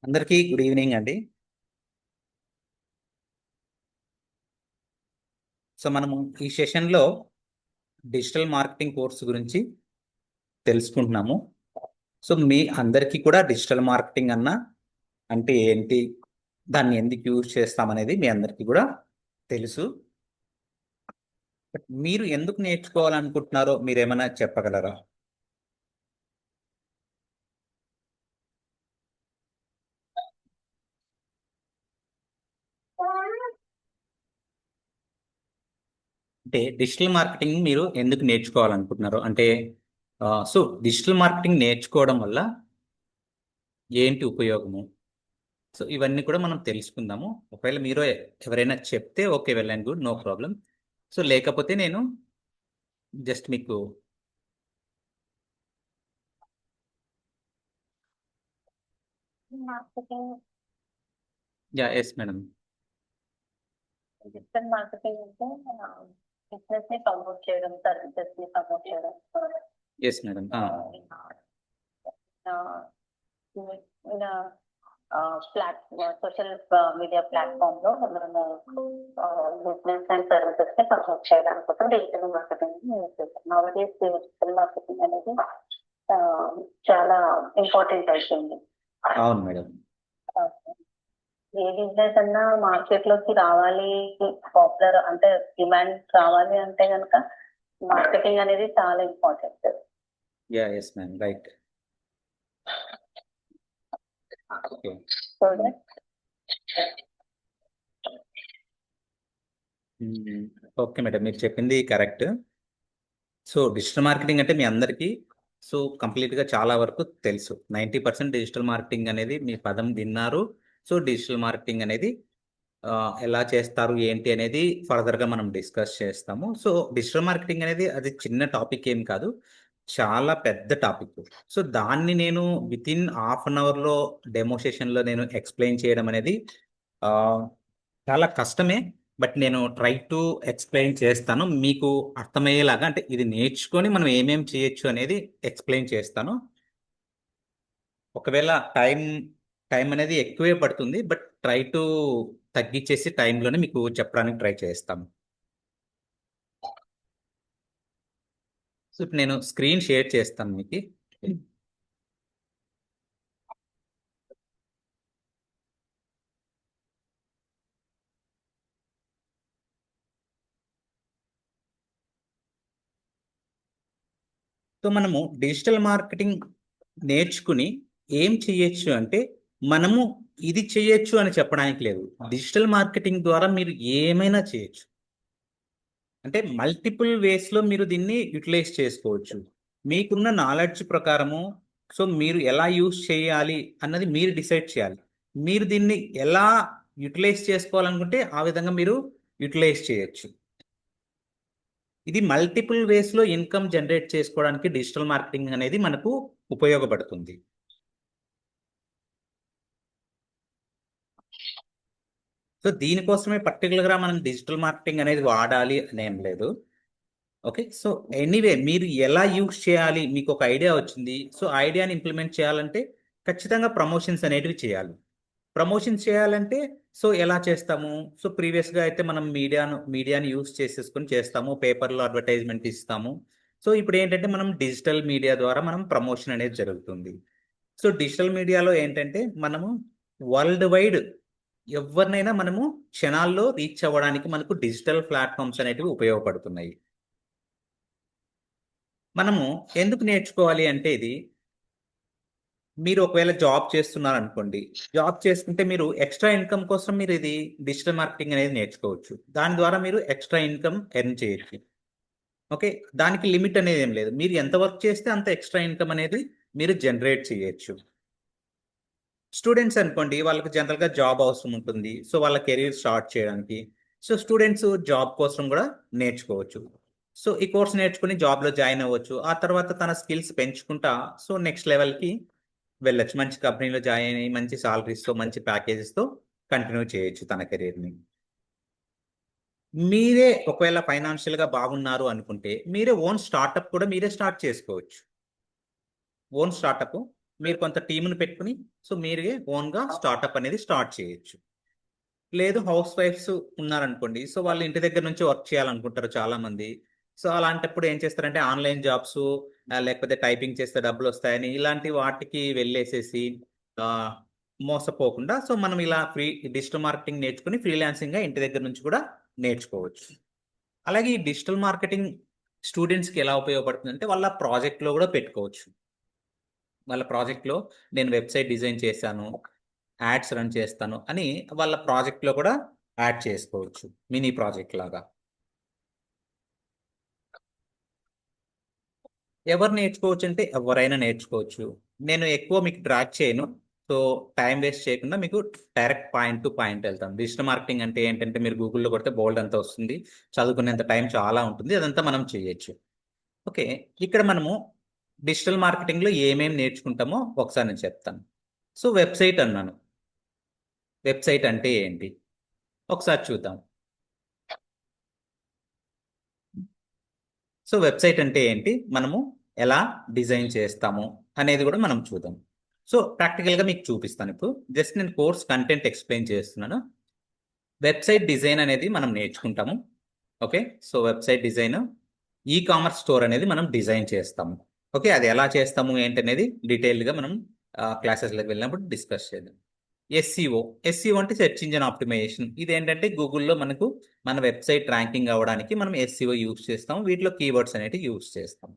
అందరికీ good evening అండి. So మనము ఈ సెషన్లో డిజిటల్ మార్కెటింగ్ కోర్సు గురించి తెలుసుకుంటున్నాము. సో మీ అందరికీ కూడా డిజిటల్ మార్కెటింగ్ అంటే ఏంటి, దాన్ని ఎందుకు యూజ్ చేస్తామనేది మీ అందరికీ కూడా తెలుసు. బట్ మీరు ఎందుకు నేర్చుకోవాలనుకుంటున్నారో మీరేమైనా చెప్పగలరా? అంటే డిజిటల్ మార్కెటింగ్ మీరు ఎందుకు నేర్చుకోవాలనుకుంటున్నారు అంటే సో డిజిటల్ మార్కెటింగ్ నేర్చుకోవడం వల్ల ఏంటి ఉపయోగము? సో ఇవన్నీ కూడా మనం తెలుసుకుందాము. ఒకవేళ మీరు ఎవరైనా చెప్తే okay, well and good, no problem. So లేకపోతే నేను జస్ట్ మీకు marketing yes madam. Digital marketing అంటే బిజినెస్ ని ప్రమోట్ చేయడం, సర్వీసెస్ ని ప్రమోట్ చేయడం. Yes madam. Social media platform లో మనము బిజినెస్ అండ్ సర్వీసెస్ ని ప్రమోట్ చేయడానికి కోసం డిజిటల్ మార్కెటింగ్ యూజ్ చేస్తాం. నవడేస్ డిజిటల్ మార్కెటింగ్ అనేది చాలా ఇంపార్టెంట్ అయిపోయింది. అవును మేడం. ఏ బిజినెస్ అన్నా మార్కెట్ లోకి రావాలి, పాపులర్ అంటే డిమాండ్ రావాలి అంటే కనుక మార్కెటింగ్ అనేది చాలా important. Yes ma'am, right. Okay madam, మీరు చెప్పింది కరెక్ట్. సో డిజిటల్ మార్కెటింగ్ అంటే మీ అందరికీ సో కంప్లీట్గా చాలా వరకు తెలుసు. 90% డిజిటల్ మార్కెటింగ్ అనేది మీ పదం విన్నారు. సో డిజిటల్ మార్కెటింగ్ అనేది ఎలా చేస్తారు ఏంటి అనేది ఫర్దర్గా మనం డిస్కస్ చేస్తాము. సో డిజిటల్ మార్కెటింగ్ అనేది అది చిన్న టాపిక్ ఏం కాదు, చాలా పెద్ద టాపిక్. సో దాన్ని నేను విత్ ఇన్ హాఫ్ అన్ అవర్లో డెమో సెషన్లో నేను ఎక్స్ప్లెయిన్ చేయడం అనేది చాలా కష్టమే. బట్ నేను ట్రై టు ఎక్స్ప్లెయిన్ చేస్తాను మీకు అర్థమయ్యేలాగా. అంటే ఇది నేర్చుకొని మనం ఏమేమి చేయొచ్చు అనేది ఎక్స్ప్లెయిన్ చేస్తాను. ఒకవేళ టైం అనేది ఎక్కువే పడుతుంది, బట్ ట్రై టు తగ్గించేసి టైంలోనే మీకు చెప్పడానికి ట్రై చేస్తాను. సో ఇప్పుడు నేను స్క్రీన్ షేర్ చేస్తాను మీకు. సో మనము డిజిటల్ మార్కెటింగ్ నేర్చుకుని ఏం చేయొచ్చు అంటే, మనము ఇది చేయొచ్చు అని చెప్పడానికి లేదు. డిజిటల్ మార్కెటింగ్ ద్వారా మీరు ఏమైనా చేయొచ్చు. అంటే మల్టిపుల్ వేస్లో మీరు దీన్ని యూటిలైజ్ చేసుకోవచ్చు. మీకున్న నాలెడ్జ్ ప్రకారము సో మీరు ఎలా యూజ్ చేయాలి అన్నది మీరు డిసైడ్ చేయాలి. మీరు దీన్ని ఎలా యూటిలైజ్ చేసుకోవాలనుకుంటే ఆ విధంగా మీరు యూటిలైజ్ చేయొచ్చు. ఇది మల్టిపుల్ వేస్లో ఇన్కమ్ జనరేట్ చేసుకోవడానికి డిజిటల్ మార్కెటింగ్ అనేది మనకు ఉపయోగపడుతుంది. సో దీనికోసమే పర్టికులర్గా మనం డిజిటల్ మార్కెటింగ్ అనేది వాడాలి అని ఏం లేదు. ఓకే, సో ఎనీవే మీరు ఎలా యూజ్ చేయాలి, మీకు ఒక ఐడియా వచ్చింది. సో ఐడియాని ఇంప్లిమెంట్ చేయాలంటే ఖచ్చితంగా ప్రమోషన్స్ అనేటివి చేయాలి. ప్రమోషన్స్ చేయాలంటే సో ఎలా చేస్తాము? సో ప్రీవియస్గా అయితే మనం మీడియాని యూజ్ చేసేసుకొని చేస్తాము, పేపర్లో అడ్వర్టైజ్మెంట్ ఇస్తాము. సో ఇప్పుడు ఏంటంటే మనం డిజిటల్ మీడియా ద్వారా మనం ప్రమోషన్ అనేది జరుగుతుంది. సో డిజిటల్ మీడియాలో ఏంటంటే మనము వరల్డ్ వైడ్ ఎవరినైనా మనము క్షణాల్లో రీచ్ అవ్వడానికి మనకు డిజిటల్ ప్లాట్ఫామ్స్ అనేటివి ఉపయోగపడుతున్నాయి. మనము ఎందుకు నేర్చుకోవాలి అంటే, ఇది మీరు ఒకవేళ జాబ్ చేస్తున్నారు అనుకోండి, జాబ్ చేసుకుంటే మీరు ఎక్స్ట్రా ఇన్కమ్ కోసం మీరు ఇది డిజిటల్ మార్కెటింగ్ అనేది నేర్చుకోవచ్చు. దాని ద్వారా మీరు ఎక్స్ట్రా ఇన్కమ్ ఎర్న్ చేయొచ్చు. ఓకే, దానికి లిమిట్ అనేది ఏం లేదు. మీరు ఎంత వర్క్ చేస్తే అంత ఎక్స్ట్రా ఇన్కమ్ అనేది మీరు జనరేట్ చేయొచ్చు. స్టూడెంట్స్ అనుకోండి, వాళ్ళకి జనరల్గా జాబ్ అవసరం ఉంటుంది. సో వాళ్ళ కెరీర్ స్టార్ట్ చేయడానికి సో స్టూడెంట్స్ జాబ్ కోసం కూడా నేర్చుకోవచ్చు. సో ఈ కోర్స్ నేర్చుకుని జాబ్లో జాయిన్ అవ్వచ్చు. ఆ తర్వాత తన స్కిల్స్ పెంచుకుంటా సో నెక్స్ట్ లెవెల్కి వెళ్ళొచ్చు. మంచి కంపెనీలో జాయిన్ అయ్యి మంచి సాలరీస్తో మంచి ప్యాకేజెస్తో కంటిన్యూ చేయొచ్చు తన కెరీర్ని. మీరే ఒకవేళ ఫైనాన్షియల్గా బాగున్నారు అనుకుంటే మీరే ఓన్ స్టార్టప్ కూడా మీరే స్టార్ట్ చేసుకోవచ్చు. ఓన్ స్టార్టప్ మీరు కొంత టీంని పెట్టుకుని సో మీరే ఓన్గా స్టార్ట్అప్ అనేది స్టార్ట్ చేయొచ్చు. లేదు హౌస్ వైఫ్స్ ఉన్నారనుకోండి, సో వాళ్ళు ఇంటి దగ్గర నుంచి వర్క్ చేయాలనుకుంటారు చాలా మంది. సో అలాంటప్పుడు ఏం చేస్తారంటే ఆన్లైన్ జాబ్స్ లేకపోతే టైపింగ్ చేస్తే డబ్బులు వస్తాయని ఇలాంటి వాటికి వెళ్ళేసేసి ఆ, మోసపోకుండా సో మనం ఇలా డిజిటల్ మార్కెటింగ్ నేర్చుకుని ఫ్రీలాన్సింగ్గా ఇంటి దగ్గర నుంచి కూడా నేర్చుకోవచ్చు. అలాగే ఈ డిజిటల్ మార్కెటింగ్ స్టూడెంట్స్కి ఎలా ఉపయోగపడుతుంది అంటే వాళ్ళ ప్రాజెక్ట్లో కూడా పెట్టుకోవచ్చు. వాళ్ళ ప్రాజెక్ట్లో నేను వెబ్సైట్ డిజైన్ చేశాను, యాడ్స్ రన్ చేస్తాను అని వాళ్ళ ప్రాజెక్ట్లో కూడా యాడ్ చేసుకోవచ్చు, మినీ ప్రాజెక్ట్ లాగా. ఎవరు నేర్చుకోవచ్చు అంటే ఎవరైనా నేర్చుకోవచ్చు. నేను ఎక్కువ మీకు ట్రాక్ చేయను, సో టైం వేస్ట్ చేయకుండా మీకు డైరెక్ట్ పాయింట్ టు పాయింట్ వెళ్తాను. డిజిటల్ మార్కెటింగ్ అంటే ఏంటంటే మీరు గూగుల్లో కొడితే బోల్డ్ అంతా వస్తుంది, చదువుకునేంత టైం చాలా ఉంటుంది, అదంతా మనం చేయొచ్చు. ఓకే, ఇక్కడ మనము డిజిటల్ మార్కెటింగ్లో ఏమేమి నేర్చుకుంటామో ఒకసారి నేను చెప్తాను. సో వెబ్సైట్ అన్నాను, వెబ్సైట్ అంటే ఏంటి ఒకసారి చూద్దాం. సో వెబ్సైట్ అంటే ఏంటి, మనము ఎలా డిజైన్ చేస్తాము అనేది కూడా మనం చూద్దాం. సో ప్రాక్టికల్గా మీకు చూపిస్తాను. ఇప్పుడు జస్ట్ నేను కోర్స్ కంటెంట్ ఎక్స్ప్లెయిన్ చేస్తున్నాను. వెబ్సైట్ డిజైన్ అనేది మనం నేర్చుకుంటాము. Okay, so website design, e commerce store అనేది మనం డిజైన్ చేస్తాము. ఓకే, అది ఎలా చేస్తాము ఏంటనేది డీటెయిల్డ్గా మనం క్లాసెస్లోకి వెళ్ళినప్పుడు డిస్కస్ చేద్దాం. ఎస్సీఓ అంటే సెర్చ్ ఇంజిన్ ఆప్టిమైజేషన్. ఇది ఏంటంటే గూగుల్లో మనకు మన వెబ్సైట్ ర్యాంకింగ్ అవ్వడానికి మనం ఎస్సీఓ యూస్ చేస్తాం, వీటిలో కీవర్డ్స్ అనేవి యూస్ చేస్తాం.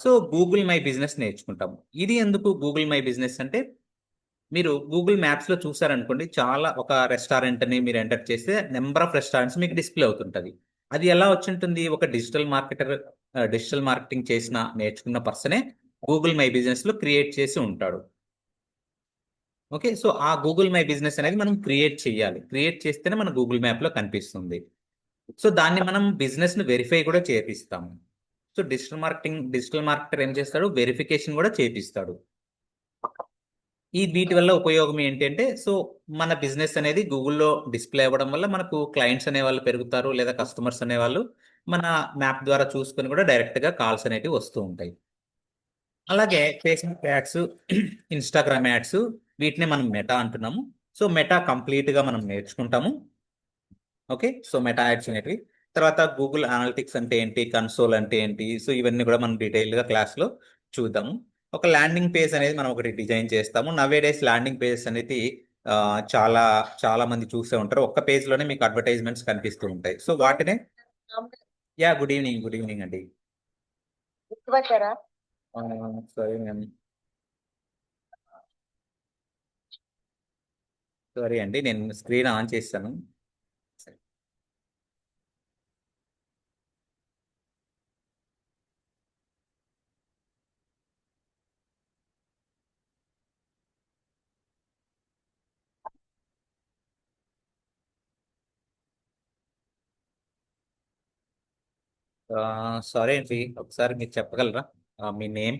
సో గూగుల్ మై బిజినెస్ నేర్చుకుంటాము. ఇది ఎందుకు గూగుల్ మై బిజినెస్ అంటే, మీరు గూగుల్ మ్యాప్స్లో చూసారనుకోండి, చాలా ఒక రెస్టారెంట్ని మీరు ఎంటర్ చేస్తే నెంబర్ ఆఫ్ రెస్టారెంట్స్ మీకు డిస్ప్లే అవుతుంటుంది. అది ఎలా వచ్చి ఒక డిజిటల్ మార్కెటర్, డిజిటల్ మార్కెటింగ్ చేసిన నేర్చుకున్న పర్సనే గూగుల్ మై బిజినెస్లో క్రియేట్ చేసి ఉంటాడు. ఓకే, సో ఆ గూగుల్ మై బిజినెస్ అనేది మనం క్రియేట్ చేయాలి, క్రియేట్ చేస్తేనే మన గూగుల్ మ్యాప్లో కనిపిస్తుంది. సో దాన్ని మనం బిజినెస్ను వెరిఫై కూడా చేపిస్తాము. సో డిజిటల్ మార్కెటర్ ఏం చేస్తాడు, వెరిఫికేషన్ కూడా చేపిస్తాడు. వీటి వల్ల ఉపయోగం ఏంటంటే, సో మన బిజినెస్ అనేది గూగుల్లో డిస్ప్లే అవ్వడం వల్ల మనకు క్లయింట్స్ అనేవాళ్ళు పెరుగుతారు, లేదా కస్టమర్స్ అనేవాళ్ళు మన మ్యాప్ ద్వారా చూసుకొని కూడా డైరెక్ట్గా కాల్స్ అనేవి వస్తూ ఉంటాయి. అలాగే ఫేస్బుక్ యాడ్స్, ఇన్స్టాగ్రామ్ యాడ్స్, వీటిని మనం మెటా అంటున్నాము. సో మెటా కంప్లీట్గా మనం నేర్చుకుంటాము. ఓకే, సో మెటా యాడ్స్ అనేటివి. తర్వాత గూగుల్ అనలిటిక్స్ అంటే ఏంటి, కన్సోల్ అంటే ఏంటి, సో ఇవన్నీ కూడా మనం డీటెయిల్గా క్లాస్లో చూద్దాము. ఒక ల్యాండింగ్ పేజ్ అనేది మనం ఒకటి డిజైన్ చేస్తాము. నవేడేస్ ల్యాండింగ్ పేజెస్ అనేది ఆ, చాలా చాలా మంది చూసే ఉంటారు. ఒక్క పేజ్లోనే మీకు అడ్వర్టైజ్మెంట్స్ కనిపిస్తూ ఉంటాయి. సో వాటినే గుడ్ ఈవినింగ్ అండి. సారీ మ్యామ్, సారీ అండి, నేను స్క్రీన్ ఆన్ చేస్తాను. సారీ అండి, ఒకసారి మీరు చెప్పగలరా మీ నేమ్?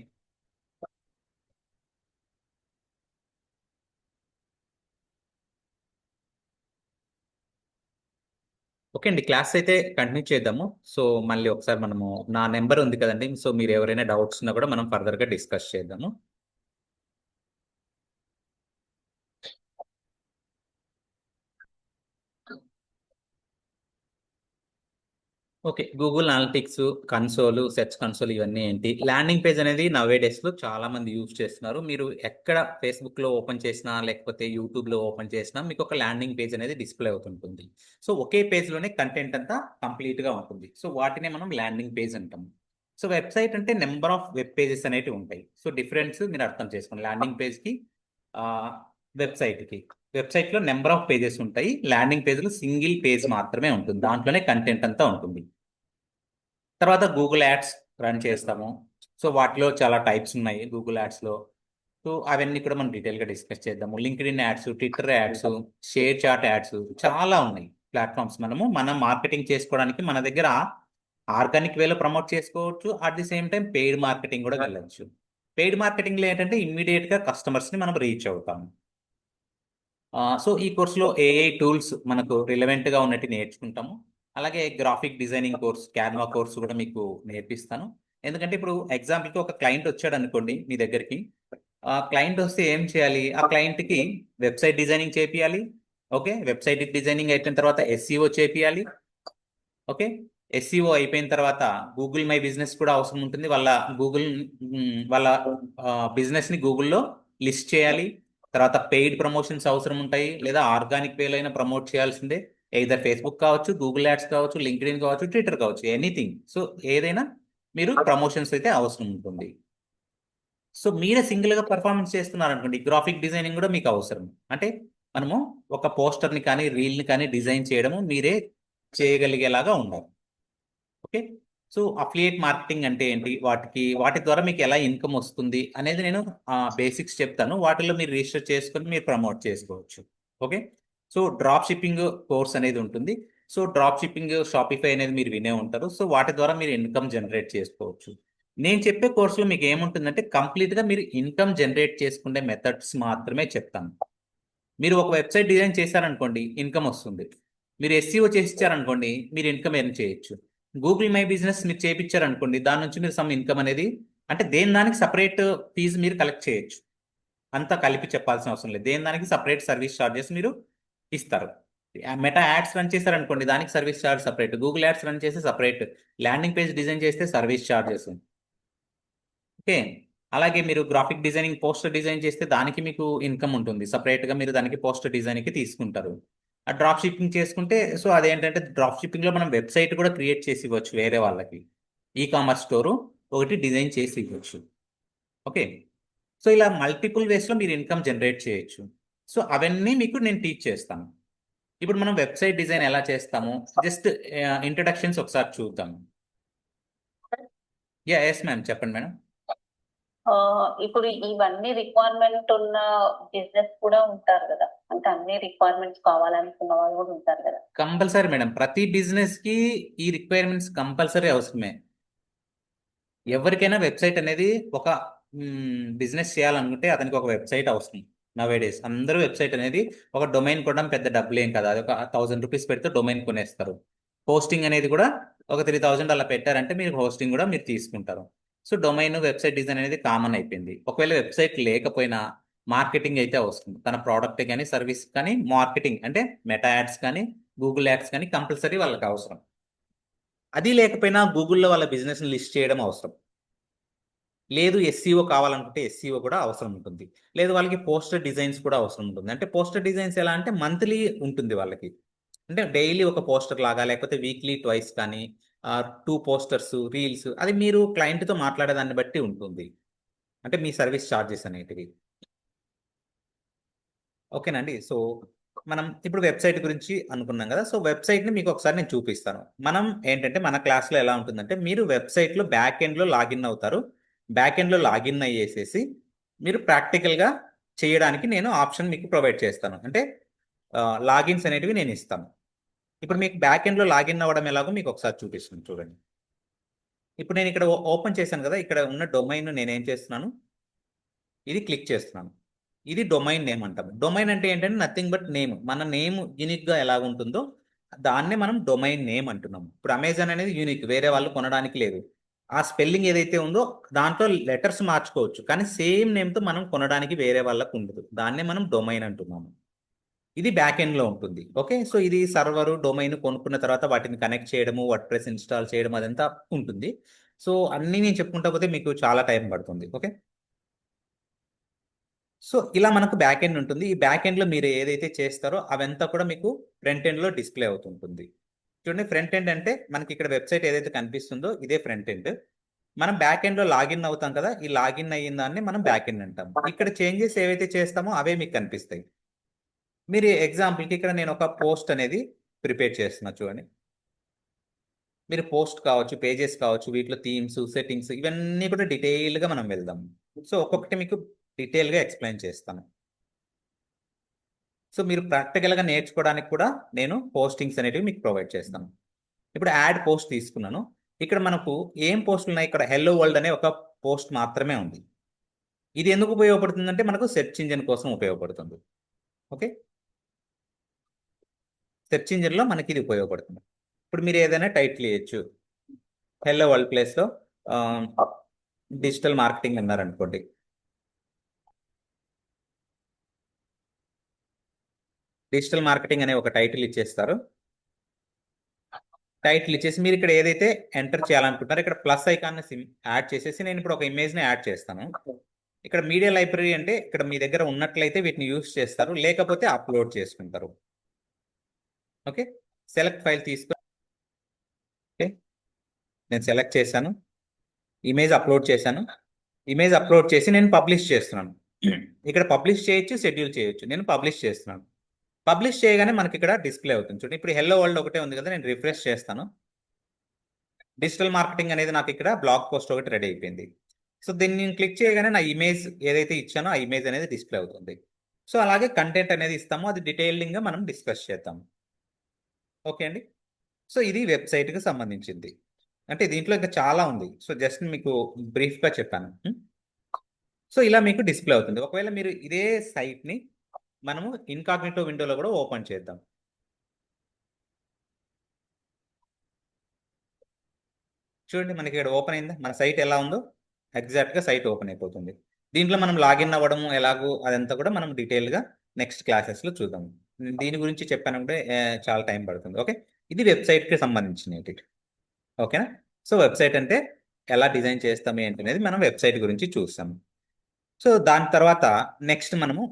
ఓకే అండి, క్లాస్ అయితే కంటిన్యూ చేద్దాము. సో మళ్ళీ ఒకసారి మనము, నా నెంబర్ ఉంది కదండి, సో మీరు ఎవరైనా డౌట్స్ ఉన్నా కూడా మనం ఫర్దర్గా డిస్కస్ చేద్దాము. Okay, Google analytics, console, search console, ఇవన్నీ ఏంటి, ల్యాండింగ్ పేజ్ అనేది నవే డేస్లో చాలా మంది యూజ్ చేస్తున్నారు. మీరు ఎక్కడ ఫేస్బుక్లో ఓపెన్ చేసినా లేకపోతే యూట్యూబ్లో ఓపెన్ చేసినా మీకు ఒక ల్యాండింగ్ పేజ్ అనేది డిస్ప్లే అవుతుంటుంది. సో ఒకే పేజ్లోనే కంటెంట్ అంతా కంప్లీట్గా ఉంటుంది. సో వాటినే మనం ల్యాండింగ్ పేజ్ అంటాం. సో వెబ్సైట్ అంటే నెంబర్ ఆఫ్ వెబ్ పేజెస్ అనేవి ఉంటాయి. సో డిఫరెన్స్ మీరు అర్థం చేసుకోండి, ల్యాండింగ్ పేజ్కి వెబ్సైట్కి. వెబ్సైట్లో నెంబర్ ఆఫ్ పేజెస్ ఉంటాయి, ల్యాండింగ్ పేజ్లో సింగిల్ పేజ్ మాత్రమే ఉంటుంది, దాంట్లోనే కంటెంట్ అంతా ఉంటుంది. తర్వాత గూగుల్ యాడ్స్ రన్ చేస్తాము. సో వాటిలో చాలా టైప్స్ ఉన్నాయి గూగుల్ యాడ్స్లో. సో అవన్నీ కూడా మనం డీటెయిల్గా డిస్కస్ చేద్దాము. LinkedIn ads, Twitter ads, ShareChat ads, చాలా ఉన్నాయి ప్లాట్ఫామ్స్. మనం మార్కెటింగ్ చేసుకోవడానికి మన దగ్గర ఆర్గానిక్ వేలో ప్రమోట్ చేసుకోవచ్చు, at the same time paid marketing కూడా వెళ్ళచ్చు. పెయిడ్ మార్కెటింగ్లో ఏంటంటే ఇమ్మీడియట్గా కస్టమర్స్ని మనం రీచ్ అవుతాము. సో ఈ కోర్సులో ఏఐ టూల్స్ మనకు రిలవెంట్గా ఉన్నట్టు నేర్చుకుంటాము. అలాగే graphic designing course, Canva course కూడా మీకు నేర్పిస్తాను. ఎందుకంటే ఇప్పుడు ఎగ్జాంపుల్కి ఒక క్లయింట్ వచ్చాడు అనుకోండి మీ దగ్గరికి, ఆ క్లయింట్ వస్తే ఏం చేయాలి? ఆ క్లయింట్కి వెబ్సైట్ డిజైనింగ్ చేపియాలి. ఓకే, వెబ్సైట్ డిజైనింగ్ అయిపోయిన తర్వాత ఎస్ఈఓ చేపియాలి. ఓకే, ఎస్ఈఓ అయిపోయిన తర్వాత గూగుల్ మై బిజినెస్ కూడా అవసరం ఉంటుంది. వాళ్ళ బిజినెస్ ని గూగుల్లో లిస్ట్ చేయాలి. తర్వాత పెయిడ్ ప్రమోషన్స్ అవసరం ఉంటాయి, లేదా ఆర్గానిక్ వేలో అయినా ప్రమోట్ చేయాల్సిందే. ఎయిదర్ ఫేస్బుక్ కావచ్చు, గూగుల్ యాడ్స్ కావచ్చు, లింక్డ్ఇన్ కావచ్చు, ట్విట్టర్ కావచ్చు, ఎనీథింగ్. సో ఏదైనా మీరు ప్రమోషన్స్ అయితే అవసరం ఉంటుంది. సో మీరే సింగిల్ గా పర్ఫార్మెన్స్ చేస్తున్నారు అనుకోండి, గ్రాఫిక్ డిజైనింగ్ కూడా మీకు అవసరం. అంటే మనము ఒక పోస్టర్ ని కానీ రీల్ ని కానీ డిజైన్ చేయడము మీరే చేయగలిగేలాగా ఉండాలి. ఓకే, సో అఫిలియేట్ మార్కెటింగ్ అంటే ఏంటి, వాటి ద్వారా మీకు ఎలా ఇన్కమ్ వస్తుంది అనేది నేను బేసిక్స్ చెప్తాను. వాటిలో మీరు రిజిస్టర్ చేసుకొని మీరు ప్రమోట్ చేసుకోవచ్చు. Okay, so drop shipping course అనేది ఉంటుంది. సో డ్రాప్ షిప్పింగ్, షాపిఫై అనేది మీరు వినే ఉంటారు. సో వాటి ద్వారా మీరు ఇన్కమ్ జనరేట్ చేసుకోవచ్చు. నేను చెప్పే కోర్సులో మీకు ఏముంటుందంటే కంప్లీట్ గా మీరు ఇన్కమ్ జనరేట్ చేసుకునే మెథడ్స్ మాత్రమే చెప్తాను. మీరు ఒక వెబ్సైట్ డిజైన్ చేశారనుకోండి, ఇన్కమ్ వస్తుంది. మీరు ఎస్సీఓ చేయించారనుకోండి, మీరు ఇన్కమ్ ఎర్న్ చేయొచ్చు. గూగుల్ మై బిజినెస్ మీరు చేయించారనుకోండి, దాని నుంచి మీరు సమ్ ఇన్కమ్ అనేది, అంటే దేని దానికి సపరేట్ ఫీజు మీరు కలెక్ట్ చేయొచ్చు. అంతా కలిపి చెప్పాల్సిన అవసరం లేదు. దేని దానికి సపరేట్ సర్వీస్ ఛార్జెస్ మీరు ఇస్తారు. మెటా యాడ్స్ రన్ చేశారనుకోండి, దానికి service charge separate. Google ads run చేస్తే సపరేట్. ల్యాండింగ్ పేజ్ డిజైన్ చేస్తే సర్వీస్ ఛార్జెస్. ఓకే, అలాగే మీరు గ్రాఫిక్ డిజైనింగ్, పోస్టర్ డిజైన్ చేస్తే దానికి మీకు ఇన్కమ్ ఉంటుంది. సపరేట్గా మీరు దానికి పోస్టర్ డిజైన్కి తీసుకుంటారు. ఆ డ్రాప్ షిప్పింగ్ చేసుకుంటే, సో అదేంటంటే డ్రాప్ షిప్పింగ్లో మనం వెబ్సైట్ కూడా క్రియేట్ చేసి ఇవ్వచ్చు వేరే వాళ్ళకి. ఈ కామర్స్ స్టోరు ఒకటి డిజైన్ చేసి ఇవ్వచ్చు. ఓకే, సో ఇలా మల్టిపుల్ వేస్లో మీరు ఇన్కమ్ జనరేట్ చేయొచ్చు. సో అవన్నీ మీకు నేను టీచ్ చేస్తాను. ఇప్పుడు మనం వెబ్సైట్ డిజైన్ ఎలా చేస్తాము, జస్ట్ ఇంట్రడక్షన్స్ ఒకసారి చూద్దాం. ఎస్ మ్యామ్, చెప్పండి మేడం. ఇప్పుడు ఇవన్నీ రిక్వైర్మెంట్ ఉన్న బిజినెస్ కూడా ఉంటారు కదా, అంటే అన్ని రిక్వైర్మెంట్స్ కావాలనుకున్న వాళ్ళు కూడా ఉంటారు కదా. కంపల్సరీ మేడం, ప్రతి బిజినెస్ కి ఈ రిక్వైర్మెంట్స్ కంపల్సరీ అవసరమే. ఎవరికైనా వెబ్సైట్ అనేది, ఒక బిజినెస్ చేయాలనుకుంటే అతనికి ఒక వెబ్సైట్ అవసరం. నవేడేస్ అందరూ వెబ్సైట్ అనేది, ఒక డొమైన్ కొనడం పెద్ద డబ్బులు ఏం కదా, అది ఒక 1000 రూపీస్ పెడితే డొమైన్ కొనేస్తారు. హోస్టింగ్ అనేది కూడా ఒక 3000 అలా పెట్టారంటే మీరు హోస్టింగ్ కూడా మీరు తీసుకుంటారు. సో డొమైన్, వెబ్సైట్ డిజైన్ అనేది కామన్ అయిపోయింది. ఒకవేళ వెబ్సైట్ లేకపోయినా మార్కెటింగ్ అయితే అవసరం. తన ప్రోడక్ట్ కానీ సర్వీస్ కానీ మార్కెటింగ్, అంటే మెటా యాడ్స్ కానీ గూగుల్ యాడ్స్ కానీ కంపల్సరీ వాళ్ళకి అవసరం. అది లేకపోయినా గూగుల్లో వాళ్ళ బిజినెస్ని లిస్ట్ చేయడం అవసరం. లేదు ఎస్సీఓ కావాలనుకుంటే ఎస్సీఓ కూడా అవసరం ఉంటుంది. లేదు వాళ్ళకి పోస్టర్ డిజైన్స్ కూడా అవసరం ఉంటుంది. అంటే పోస్టర్ డిజైన్స్ ఎలా అంటే మంత్లీ ఉంటుంది వాళ్ళకి. అంటే డైలీ ఒక పోస్టర్ లాగా, లేకపోతే వీక్లీ ట్వైస్ కానీ 2 పోస్టర్స్, రీల్స్, అది మీరు క్లయింట్తో మాట్లాడేదాన్ని బట్టి ఉంటుంది. అంటే మీ సర్వీస్ ఛార్జెస్ అనేటివి. ఓకేనండి. సో మనం ఇప్పుడు వెబ్సైట్ గురించి అనుకున్నాం కదా. సో వెబ్సైట్ని మీకు ఒకసారి నేను చూపిస్తాను. మనం ఏంటంటే మన క్లాస్లో ఎలా ఉంటుందంటే, మీరు వెబ్సైట్లో బ్యాక్ ఎండ్లో లాగిన్ అవుతారు. బ్యాక్ ఎండ్లో లాగిన్ అయ్యేసేసి మీరు ప్రాక్టికల్గా చేయడానికి నేను ఆప్షన్ మీకు ప్రొవైడ్ చేస్తాను. అంటే లాగిన్స్ అనేటివి నేను ఇస్తాను. ఇప్పుడు మీకు బ్యాక్ ఎండ్లో లాగిన్ అవ్వడం ఎలాగో మీకు ఒకసారి చూపిస్తాను, చూడండి. ఇప్పుడు నేను ఇక్కడ ఓపెన్ చేశాను కదా, ఇక్కడ ఉన్న డొమైన్ నేను ఏం చేస్తున్నాను, ఇది క్లిక్ చేస్తున్నాను. ఇది డొమైన్ నేమ్ అంటాం. డొమైన్ అంటే ఏంటంటే నథింగ్ బట్ నేమ్. మన నేమ్ యూనిక్గా ఎలా ఉంటుందో దాన్నే మనం డొమైన్ నేమ్ అంటున్నాం. ఇప్పుడు అమెజాన్ అనేది యూనిక్, వేరే వాళ్ళు కొనడానికి లేదు. ఆ స్పెల్లింగ్ ఏదైతే ఉందో దాంట్లో లెటర్స్ మార్చుకోవచ్చు, కానీ సేమ్ నేమ్తో మనం కొనడానికి వేరే వాళ్ళకు ఉండదు. దాన్నే మనం డొమైన్ అంటున్నాము. ఇది బ్యాక్ ఎండ్లో ఉంటుంది. ఓకే, సో ఇది సర్వరు, డొమైన్ కొనుక్కున్న తర్వాత వాటిని కనెక్ట్ చేయడము, వర్డ్ప్రెస్ ఇన్స్టాల్ చేయడం, అదంతా ఉంటుంది. సో అన్నీ నేను చెప్పుకుంటా పోతే మీకు చాలా టైం పడుతుంది. ఓకే, సో ఇలా మనకు బ్యాక్ ఎండ్ ఉంటుంది. ఈ బ్యాక్ ఎండ్లో మీరు ఏదైతే చేస్తారో అవంతా కూడా మీకు ఫ్రంట్ ఎండ్లో డిస్ప్లే అవుతుంటుంది. చూడండి, ఫ్రంట్ ఎండ్ అంటే మనకి ఇక్కడ వెబ్సైట్ ఏదైతే కనిపిస్తుందో ఇదే ఫ్రంట్ ఎండ్. మనం బ్యాక్ ఎండ్లో లాగిన్ అవుతాం కదా, ఈ లాగిన్ అయిన దాన్ని మనం బ్యాక్ ఎండ్ అంటాం. ఇక్కడ చేంజెస్ ఏవైతే చేస్తామో అవే మీకు కనిపిస్తాయి. మీరు ఎగ్జాంపుల్కి ఇక్కడ నేను ఒక పోస్ట్ అనేది ప్రిపేర్ చేస్తున్నా, చూడండి. మీరు పోస్ట్ కావచ్చు, పేజెస్ కావచ్చు, వీటిలో థీమ్స్, సెట్టింగ్స్, ఇవన్నీ కూడా డీటెయిల్గా మనం వెళ్దాం. సో ఒక్కొక్కటి మీకు డీటెయిల్గా ఎక్స్ప్లెయిన్ చేస్తాను. సో మీరు ప్రాక్టికల్గా నేర్చుకోవడానికి కూడా నేను పోస్టింగ్స్ అనేటివి మీకు ప్రొవైడ్ చేస్తాను. ఇప్పుడు యాడ్ పోస్ట్ తీసుకున్నాను. ఇక్కడ మనకు ఏం పోస్టులు ఉన్నాయి, ఇక్కడ హెల్లో వరల్డ్ అనే ఒక పోస్ట్ మాత్రమే ఉంది. ఇది ఎందుకు ఉపయోగపడుతుందంటే మనకు సెర్చ్ ఇంజిన్ కోసం ఉపయోగపడుతుంది. ఓకే, సెర్చ్ ఇంజిన్లో మనకి ఇది ఉపయోగపడుతుంది. ఇప్పుడు మీరు ఏదైనా టైటిల్ ఇవ్వచ్చు. హెల్లో వరల్డ్ ప్లేస్లో డిజిటల్ మార్కెటింగ్ అన్నారనుకోండి. డిజిటల్ మార్కెటింగ్ అనే ఒక టైటిల్ ఇచ్చేస్తారు. టైటిల్ ఇచ్చేసి మీరు ఇక్కడ ఏదైతే ఎంటర్ చేయాలనుకుంటారో ఇక్కడ ప్లస్ ఐకాన్ యాడ్ చేసేసి నేను ఇప్పుడు ఒక ఇమేజ్ని యాడ్ చేస్తాను. ఇక్కడ మీడియా లైబ్రరీ అంటే ఇక్కడ మీ దగ్గర ఉన్నట్లయితే వీటిని యూస్ చేస్తారు, లేకపోతే అప్లోడ్ చేసుకుంటారు. ఓకే, సెలెక్ట్ ఫైల్ తీసుకొని ఓకే నేను సెలెక్ట్ చేశాను, ఇమేజ్ అప్లోడ్ చేశాను. ఇమేజ్ అప్లోడ్ చేసి నేను పబ్లిష్ చేస్తున్నాను. ఇక్కడ పబ్లిష్ చేయొచ్చు, షెడ్యూల్ చేయొచ్చు. నేను పబ్లిష్ చేస్తున్నాను. పబ్లిష్ చేయగానే మనకి ఇక్కడ డిస్ప్లే అవుతుంది చూడండి. ఇప్పుడు హెల్లో వరల్డ్ ఒకటే ఉంది కదా, నేను రిఫ్రెష్ చేస్తాను. డిజిటల్ మార్కెటింగ్ అనేది నాకు ఇక్కడ బ్లాగ్ పోస్ట్ ఒకటి రెడీ అయిపోయింది. సో దీన్ని నేను క్లిక్ చేయగానే నా ఇమేజ్ ఏదైతే ఇచ్చానో ఆ ఇమేజ్ అనేది డిస్ప్లే అవుతుంది. సో అలాగే కంటెంట్ అనేది ఇస్తాము, అది డీటెయిలింగ్గా మనం డిస్కస్ చేద్దాం. ఓకే అండి. సో ఇది వెబ్సైట్కి సంబంధించింది. అంటే దీంట్లో ఇంకా చాలా ఉంది. సో జస్ట్ మీకు బ్రీఫ్గా చెప్పాను. సో ఇలా మీకు డిస్ప్లే అవుతుంది. ఒకవేళ మీరు ఇదే సైట్ని మనము ఇన్కాగ్నిటో విండోలో కూడా ఓపెన్ చేద్దాం. చూడండి మనకి ఇక్కడ ఓపెన్ అయిందా, మన సైట్ ఎలా ఉందో ఎగ్జాక్ట్గా సైట్ ఓపెన్ అయిపోతుంది. దీంట్లో మనం లాగిన్ అవ్వడము ఎలాగో అదంతా కూడా మనం డీటెయిల్గా నెక్స్ట్ క్లాసెస్లో చూద్దాం. దీని గురించి చెప్పానంటే చాలా టైం పడుతుంది. ఓకే, ఇది వెబ్సైట్కి సంబంధించినది. ఓకేనా. సో వెబ్సైట్ అంటే ఎలా డిజైన్ చేస్తాము ఏంటి అనేది మనం వెబ్సైట్ గురించి చూస్తాము. సో దాని తర్వాత నెక్స్ట్ మనము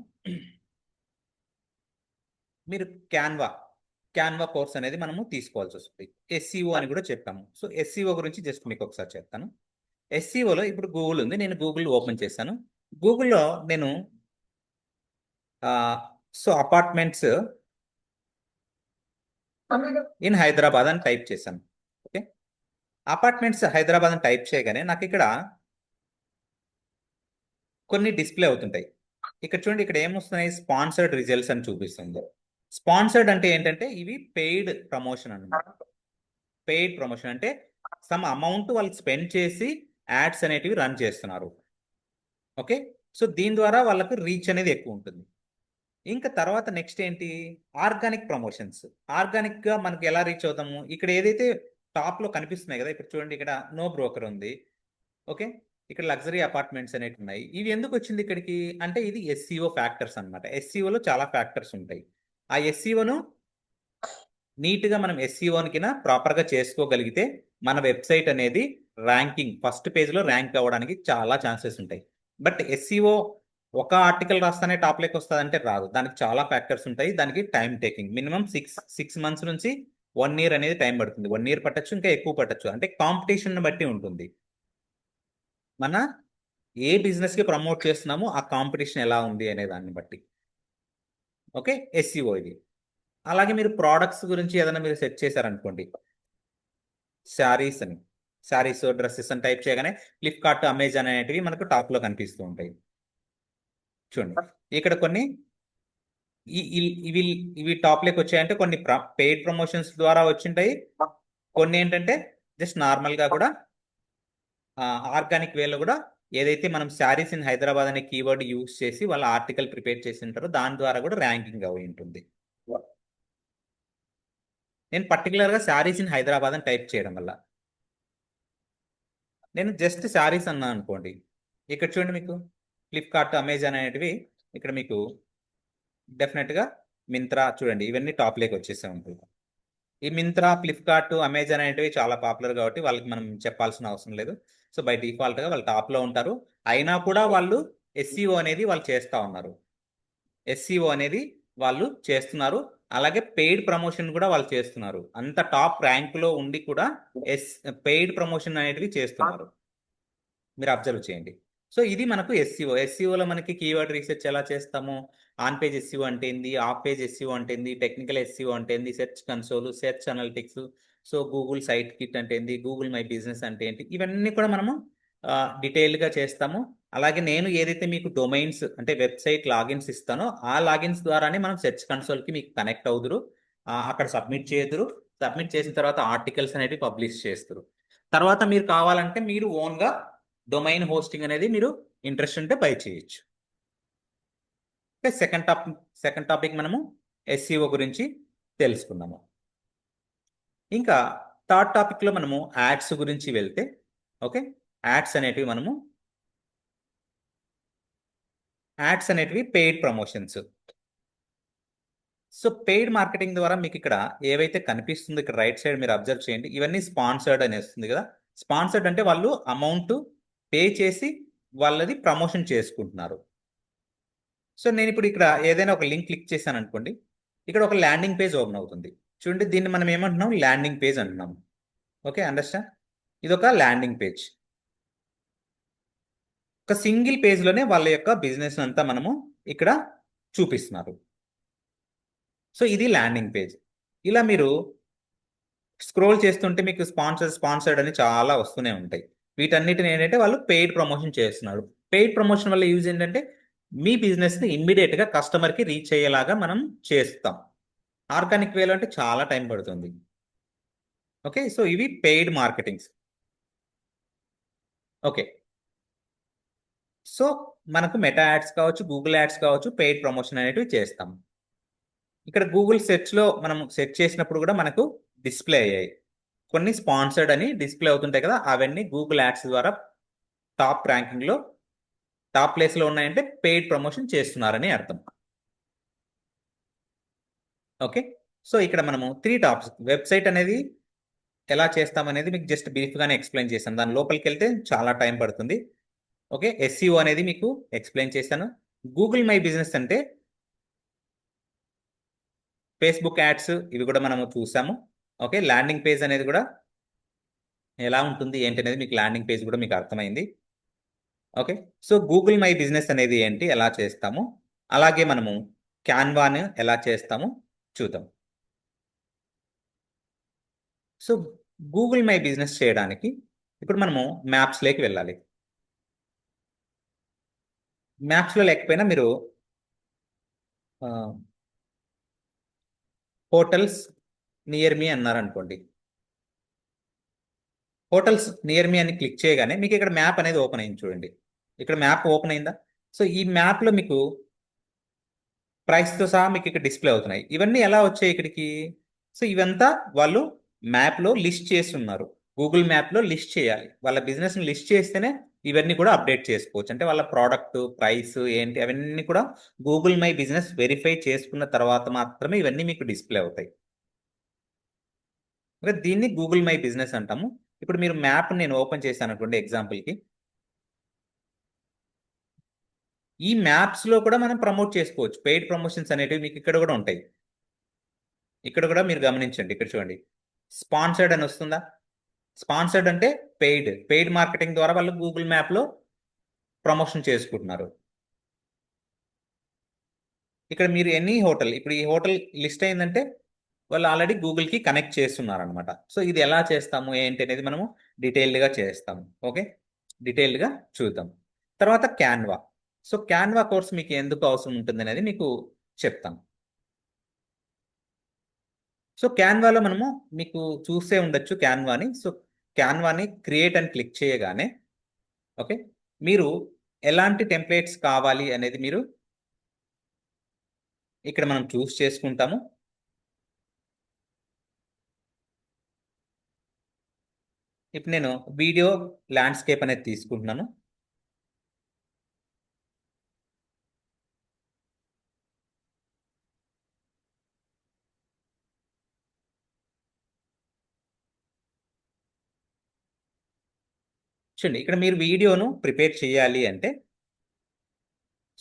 మీరు క్యాన్వా కోర్స్ అనేది మనము తీసుకోవాల్సి వస్తుంది. ఎస్సీఓ అని కూడా చెప్పాము. సో ఎస్సీఓ గురించి జస్ట్ మీకు ఒకసారి చెప్తాను. ఎస్సీఓలో ఇప్పుడు గూగుల్ ఉంది, నేను గూగుల్ ఓపెన్ చేశాను. గూగుల్లో నేను సో అపార్ట్మెంట్స్ ఇన్ హైదరాబాద్ అని టైప్ చేశాను. ఓకే, అపార్ట్మెంట్స్ హైదరాబాద్ అని టైప్ చేయగానే నాకు ఇక్కడ కొన్ని డిస్ప్లే అవుతుంటాయి. ఇక్కడ చూడండి, ఇక్కడ ఏమొస్తున్నాయి, స్పాన్సర్డ్ రిజల్ట్స్ అని చూపిస్తుంది. స్పాన్సర్డ్ అంటే ఏంటంటే ఇవి పెయిడ్ ప్రమోషన్ అన్నమాట. పెయిడ్ ప్రమోషన్ అంటే సమ్ అమౌంట్ వాళ్ళు స్పెండ్ చేసి యాడ్స్ అనేటివి రన్ చేస్తున్నారు. ఓకే, సో దీని ద్వారా వాళ్ళకు రీచ్ అనేది ఎక్కువ ఉంటుంది. ఇంకా తర్వాత నెక్స్ట్ ఏంటి, ఆర్గానిక్ ప్రమోషన్స్. ఆర్గానిక్గా మనకి ఎలా రీచ్ అవుతాము, ఇక్కడ ఏదైతే టాప్లో కనిపిస్తున్నాయి కదా, ఇప్పుడు చూడండి ఇక్కడ నో బ్రోకర్ ఉంది. ఓకే, ఇక్కడ లగ్జరీ అపార్ట్మెంట్స్ అనేవి ఉన్నాయి. ఇవి ఎందుకు వచ్చింది ఇక్కడికి అంటే ఇది ఎస్సీఓ ఫ్యాక్టర్స్ అనమాట. ఎస్సీఓలో చాలా ఫ్యాక్టర్స్ ఉంటాయి. ఆ ఎస్సీఓను నీట్గా మనం ఎస్సీఓని ప్రాపర్గా చేసుకోగలిగితే మన వెబ్సైట్ అనేది ర్యాంకింగ్ ఫస్ట్ పేజ్లో ర్యాంక్ అవ్వడానికి చాలా ఛాన్సెస్ ఉంటాయి. బట్ ఎస్సీఓ ఒక ఆర్టికల్ రాస్తానే టాప్లోకి వస్తుందంటే రాదు. దానికి చాలా ఫ్యాక్టర్స్ ఉంటాయి. దానికి time taking minimum six months నుంచి 1 year అనేది టైం పడుతుంది. 1 year పట్టచ్చు, ఇంకా ఎక్కువ పట్టచ్చు. అంటే కాంపిటీషన్ బట్టి ఉంటుంది. మన ఏ బిజినెస్కి ప్రమోట్ చేస్తున్నామో ఆ కాంపిటీషన్ ఎలా ఉంది అనే దాన్ని బట్టి. ఓకే, ఎస్సీఓ ఇది. అలాగే మీరు ప్రోడక్ట్స్ గురించి ఏదైనా మీరు సెర్చ్ చేశారనుకోండి, శారీస్ అని, శారీస్ డ్రెస్సెస్ అని టైప్ చేయగానే ఫ్లిప్కార్ట్, అమెజాన్ అనేటివి మనకు టాప్లో కనిపిస్తూ ఉంటాయి. చూడండి ఇక్కడ కొన్ని ఇవి టాప్లోకి వచ్చాయంటే కొన్ని పెయిడ్ ప్రమోషన్స్ ద్వారా వచ్చింటాయి. కొన్ని ఏంటంటే జస్ట్ నార్మల్గా కూడా ఆర్గానిక్ వేలో కూడా ఏదైతే మనం శారీస్ ఇన్ హైదరాబాద్ అనే కీవర్డ్ యూస్ చేసి వాళ్ళ ఆర్టికల్ ప్రిపేర్ చేసి ఉంటారో దాని ద్వారా కూడా ర్యాంకింగ్ అయి ఉంటుంది. నేను పర్టికులర్గా శారీస్ ఇన్ హైదరాబాద్ అని టైప్ చేయడం వల్ల నేను జస్ట్ శారీస్ అన్నా అనుకోండి, ఇక్కడ చూడండి మీకు ఫ్లిప్కార్ట్, అమెజాన్ అనేటివి ఇక్కడ మీకు డెఫినెట్గా మింత్రా చూడండి ఇవన్నీ టాప్లోకి వచ్చేసే ఉంటుంది. ఈ మింత్రా, ఫ్లిప్కార్ట్, అమెజాన్ అనేటివి చాలా పాపులర్ కాబట్టి వాళ్ళకి మనం చెప్పాల్సిన అవసరం లేదు. సో బై డిఫాల్ట్గా వాళ్ళు టాప్లో ఉంటారు. అయినా కూడా వాళ్ళు ఎస్సీఓ అనేది వాళ్ళు చేస్తూ ఉన్నారు. ఎస్సీఓ అనేది వాళ్ళు చేస్తున్నారు. అలాగే పెయిడ్ ప్రమోషన్ కూడా వాళ్ళు చేస్తున్నారు. అంత టాప్ ర్యాంకులో ఉండి కూడా పెయిడ్ ప్రమోషన్ అనేటివి చేస్తున్నారు. మీరు అబ్జర్వ్ చేయండి. సో ఇది మనకు ఎస్సీఓ. ఎస్సీఓలో మనకి కీవర్డ్ రీసెర్చ్ ఎలా చేస్తాము, ఆన్ పేజ్ ఎస్సీఓ అంటే ఏంది, ఆఫ్ పేజ్ ఎస్సీఓ అంటే ఏంది, టెక్నికల్ ఎస్సీఓ అంటే ఏంది, search console, search analytics, so Google site kit అంటే ఏంది, గూగుల్ మై బిజినెస్ అంటే ఏంటి, ఇవన్నీ కూడా మనము డీటెయిల్గా చేస్తాము. అలాగే నేను ఏదైతే మీకు డొమైన్స్ అంటే వెబ్సైట్ లాగిన్స్ ఇస్తానో ఆ లాగిన్స్ ద్వారానే మనం సెర్చ్ కన్సోల్కి మీకు కనెక్ట్ అవుదురు, అక్కడ సబ్మిట్ చేదురు. సబ్మిట్ చేసిన తర్వాత ఆర్టికల్స్ అనేవి పబ్లిష్ చేస్తారు. తర్వాత మీరు కావాలంటే మీరు ఓన్గా డొమైన్ హోస్టింగ్ అనేది మీరు ఇంట్రెస్ట్ ఉంటే బై చేయొచ్చు. ఓకే, సెకండ్ టాపిక్ మనము ఎస్సీఓ గురించి తెలుసుకున్నాము. ఇంకా థర్డ్ టాపిక్లో మనము యాడ్స్ గురించి వెళ్తే, ఓకే, యాడ్స్ అనేటివి paid promotions. So paid marketing ద్వారా మీకు ఇక్కడ ఏవైతే కనిపిస్తుందో ఇక్కడ రైట్ సైడ్ మీరు అబ్జర్వ్ చేయండి, ఇవన్నీ స్పాన్సర్డ్ అని వస్తుంది కదా. స్పాన్సర్డ్ అంటే వాళ్ళు అమౌంట్ పే చేసి వాళ్ళది ప్రమోషన్ చేసుకుంటున్నారు. సో నేను ఇప్పుడు ఇక్కడ ఏదైనా ఒక లింక్ క్లిక్ చేశాను అనుకోండి, ఇక్కడ ఒక ల్యాండింగ్ పేజ్ ఓపెన్ అవుతుంది. చూడండి, దీన్ని మనం ఏమంటున్నాం, ల్యాండింగ్ పేజ్ అంటున్నాం. Okay, understand? ఇది ఒక ల్యాండింగ్ పేజ్. ఒక సింగిల్ పేజ్లోనే వాళ్ళ యొక్క బిజినెస్ అంతా మనము ఇక్కడ చూపిస్తున్నారు. సో ఇది ల్యాండింగ్ పేజ్. ఇలా మీరు స్క్రోల్ చేస్తుంటే మీకు స్పాన్సర్డ్ అని చాలా వస్తూనే ఉంటాయి. వీటన్నిటిని ఏంటంటే వాళ్ళు పెయిడ్ ప్రమోషన్ చేస్తున్నారు. పెయిడ్ ప్రమోషన్ వల్ల యూజ్ ఏంటంటే మీ బిజినెస్ని ఇమ్మీడియట్గా కస్టమర్కి రీచ్ అయ్యేలాగా మనం చేస్తాం. ఆర్గానిక్ వేలో అంటే చాలా టైం పడుతుంది. ఓకే, సో ఇవి పెయిడ్ మార్కెటింగ్స్. ఓకే, సో మనకు మెటా యాడ్స్ కావచ్చు, గూగుల్ యాడ్స్ కావచ్చు, పెయిడ్ ప్రమోషన్ అనేటివి చేస్తాం. ఇక్కడ గూగుల్ సెర్చ్లో మనం సెర్చ్ చేసినప్పుడు కూడా మనకు డిస్ప్లే అయ్యాయి కొన్ని స్పాన్సర్డ్ అని డిస్ప్లే అవుతుంటాయి కదా, అవన్నీ గూగుల్ యాడ్స్ ద్వారా టాప్ ర్యాంకింగ్లో టాప్ ప్లేస్లో ఉన్నాయంటే పెయిడ్ ప్రమోషన్ చేస్తున్నారని అర్థం. ఓకే, సో ఇక్కడ మనము 3 టాప్స్. వెబ్సైట్ అనేది ఎలా చేస్తామనేది మీకు జస్ట్ బ్రీఫ్గానే ఎక్స్ప్లెయిన్ చేశాను. దాని లోపలికి వెళ్తే చాలా టైం పడుతుంది. ఓకే, SEO అనేది మీకు ఎక్స్ప్లెయిన్ చేశాను. గూగుల్ మై బిజినెస్ అంటే ఫేస్బుక్ యాడ్స్, ఇవి కూడా మనము చూసాము. ఓకే, ల్యాండింగ్ పేజ్ అనేది కూడా ఎలా ఉంటుంది ఏంటి అనేది మీకు ల్యాండింగ్ పేజ్ కూడా మీకు అర్థమైంది. Okay, so Google my business అనేది ఏంటి, ఎలా చేస్తాము, అలాగే మనము క్యాన్వాను ఎలా చేస్తాము చూద్దాం. సో గూగుల్ మై బిజినెస్ చేయడానికి ఇప్పుడు మనము మ్యాప్స్లోకి వెళ్ళాలి. మ్యాప్స్లో లేకపోయినా మీరు హోటల్స్ నియర్ మీ అన్నారనుకోండి. హోటల్స్ నియర్ మీ అని క్లిక్ చేయగానే మీకు ఇక్కడ మ్యాప్ అనేది ఓపెన్ అయింది. చూడండి, ఇక్కడ మ్యాప్ ఓపెన్ అయిందా? సో ఈ మ్యాప్లో మీకు ప్రైస్తో సహా మీకు ఇక్కడ డిస్ప్లే అవుతున్నాయి. ఇవన్నీ ఎలా వచ్చాయి ఇక్కడికి? సో ఇవంతా వాళ్ళు మ్యాప్లో లిస్ట్ చేస్తున్నారు. గూగుల్ మ్యాప్లో లిస్ట్ చేయాలి. వాళ్ళ బిజినెస్ని లిస్ట్ చేస్తేనే ఇవన్నీ కూడా అప్డేట్ చేసుకోవచ్చు. అంటే వాళ్ళ ప్రోడక్ట్ ప్రైస్ ఏంటి అవన్నీ కూడా గూగుల్ మై బిజినెస్ వెరిఫై చేసుకున్న తర్వాత మాత్రమే ఇవన్నీ మీకు డిస్ప్లే అవుతాయి. ఓకే, దీన్ని గూగుల్ మై బిజినెస్ అంటాము. ఇప్పుడు మీరు మ్యాప్ నేను ఓపెన్ చేశాను అనుకోండి ఎగ్జాంపుల్కి, ఈ మ్యాప్స్లో కూడా మనం ప్రమోట్ చేసుకోవచ్చు. పెయిడ్ ప్రమోషన్స్ అనేటివి మీకు ఇక్కడ కూడా ఉంటాయి. ఇక్కడ కూడా మీరు గమనించండి, ఇక్కడ చూడండి, స్పాన్సర్డ్ అని వస్తుందా? స్పాన్సర్డ్ అంటే పెయిడ్ మార్కెటింగ్ ద్వారా వాళ్ళు గూగుల్ మ్యాప్లో ప్రమోషన్ చేసుకుంటున్నారు. ఇక్కడ మీరు ఎనీ హోటల్, ఇప్పుడు ఈ హోటల్ లిస్ట్ అయిందంటే వాళ్ళు ఆల్రెడీ గూగుల్కి కనెక్ట్ చేస్తున్నారు అనమాట. సో ఇది ఎలా చేస్తాము ఏంటి అనేది మనము డీటెయిల్డ్గా చేస్తాము. ఓకే, డీటెయిల్డ్గా చూద్దాం. తర్వాత క్యాన్వా. సో క్యాన్వా కోర్స్ మీకు ఎందుకు అవసరం ఉంటుంది అనేది మీకు చెప్తాను. సో క్యాన్వాలో మనము మీకు చూసే ఉండొచ్చు క్యాన్వాని. సో క్యాన్వాని క్రియేట్ అని క్లిక్ చేయగానే ఓకే, మీరు ఎలాంటి టెంప్లెట్స్ కావాలి అనేది మీరు ఇక్కడ మనం చూస్ చేసుకుంటాము. ఇప్పుడు నేను వీడియో ల్యాండ్స్కేప్ అనేది తీసుకుంటున్నాను. చూడండి, ఇక్కడ మీరు వీడియోను ప్రిపేర్ చేయాలి అంటే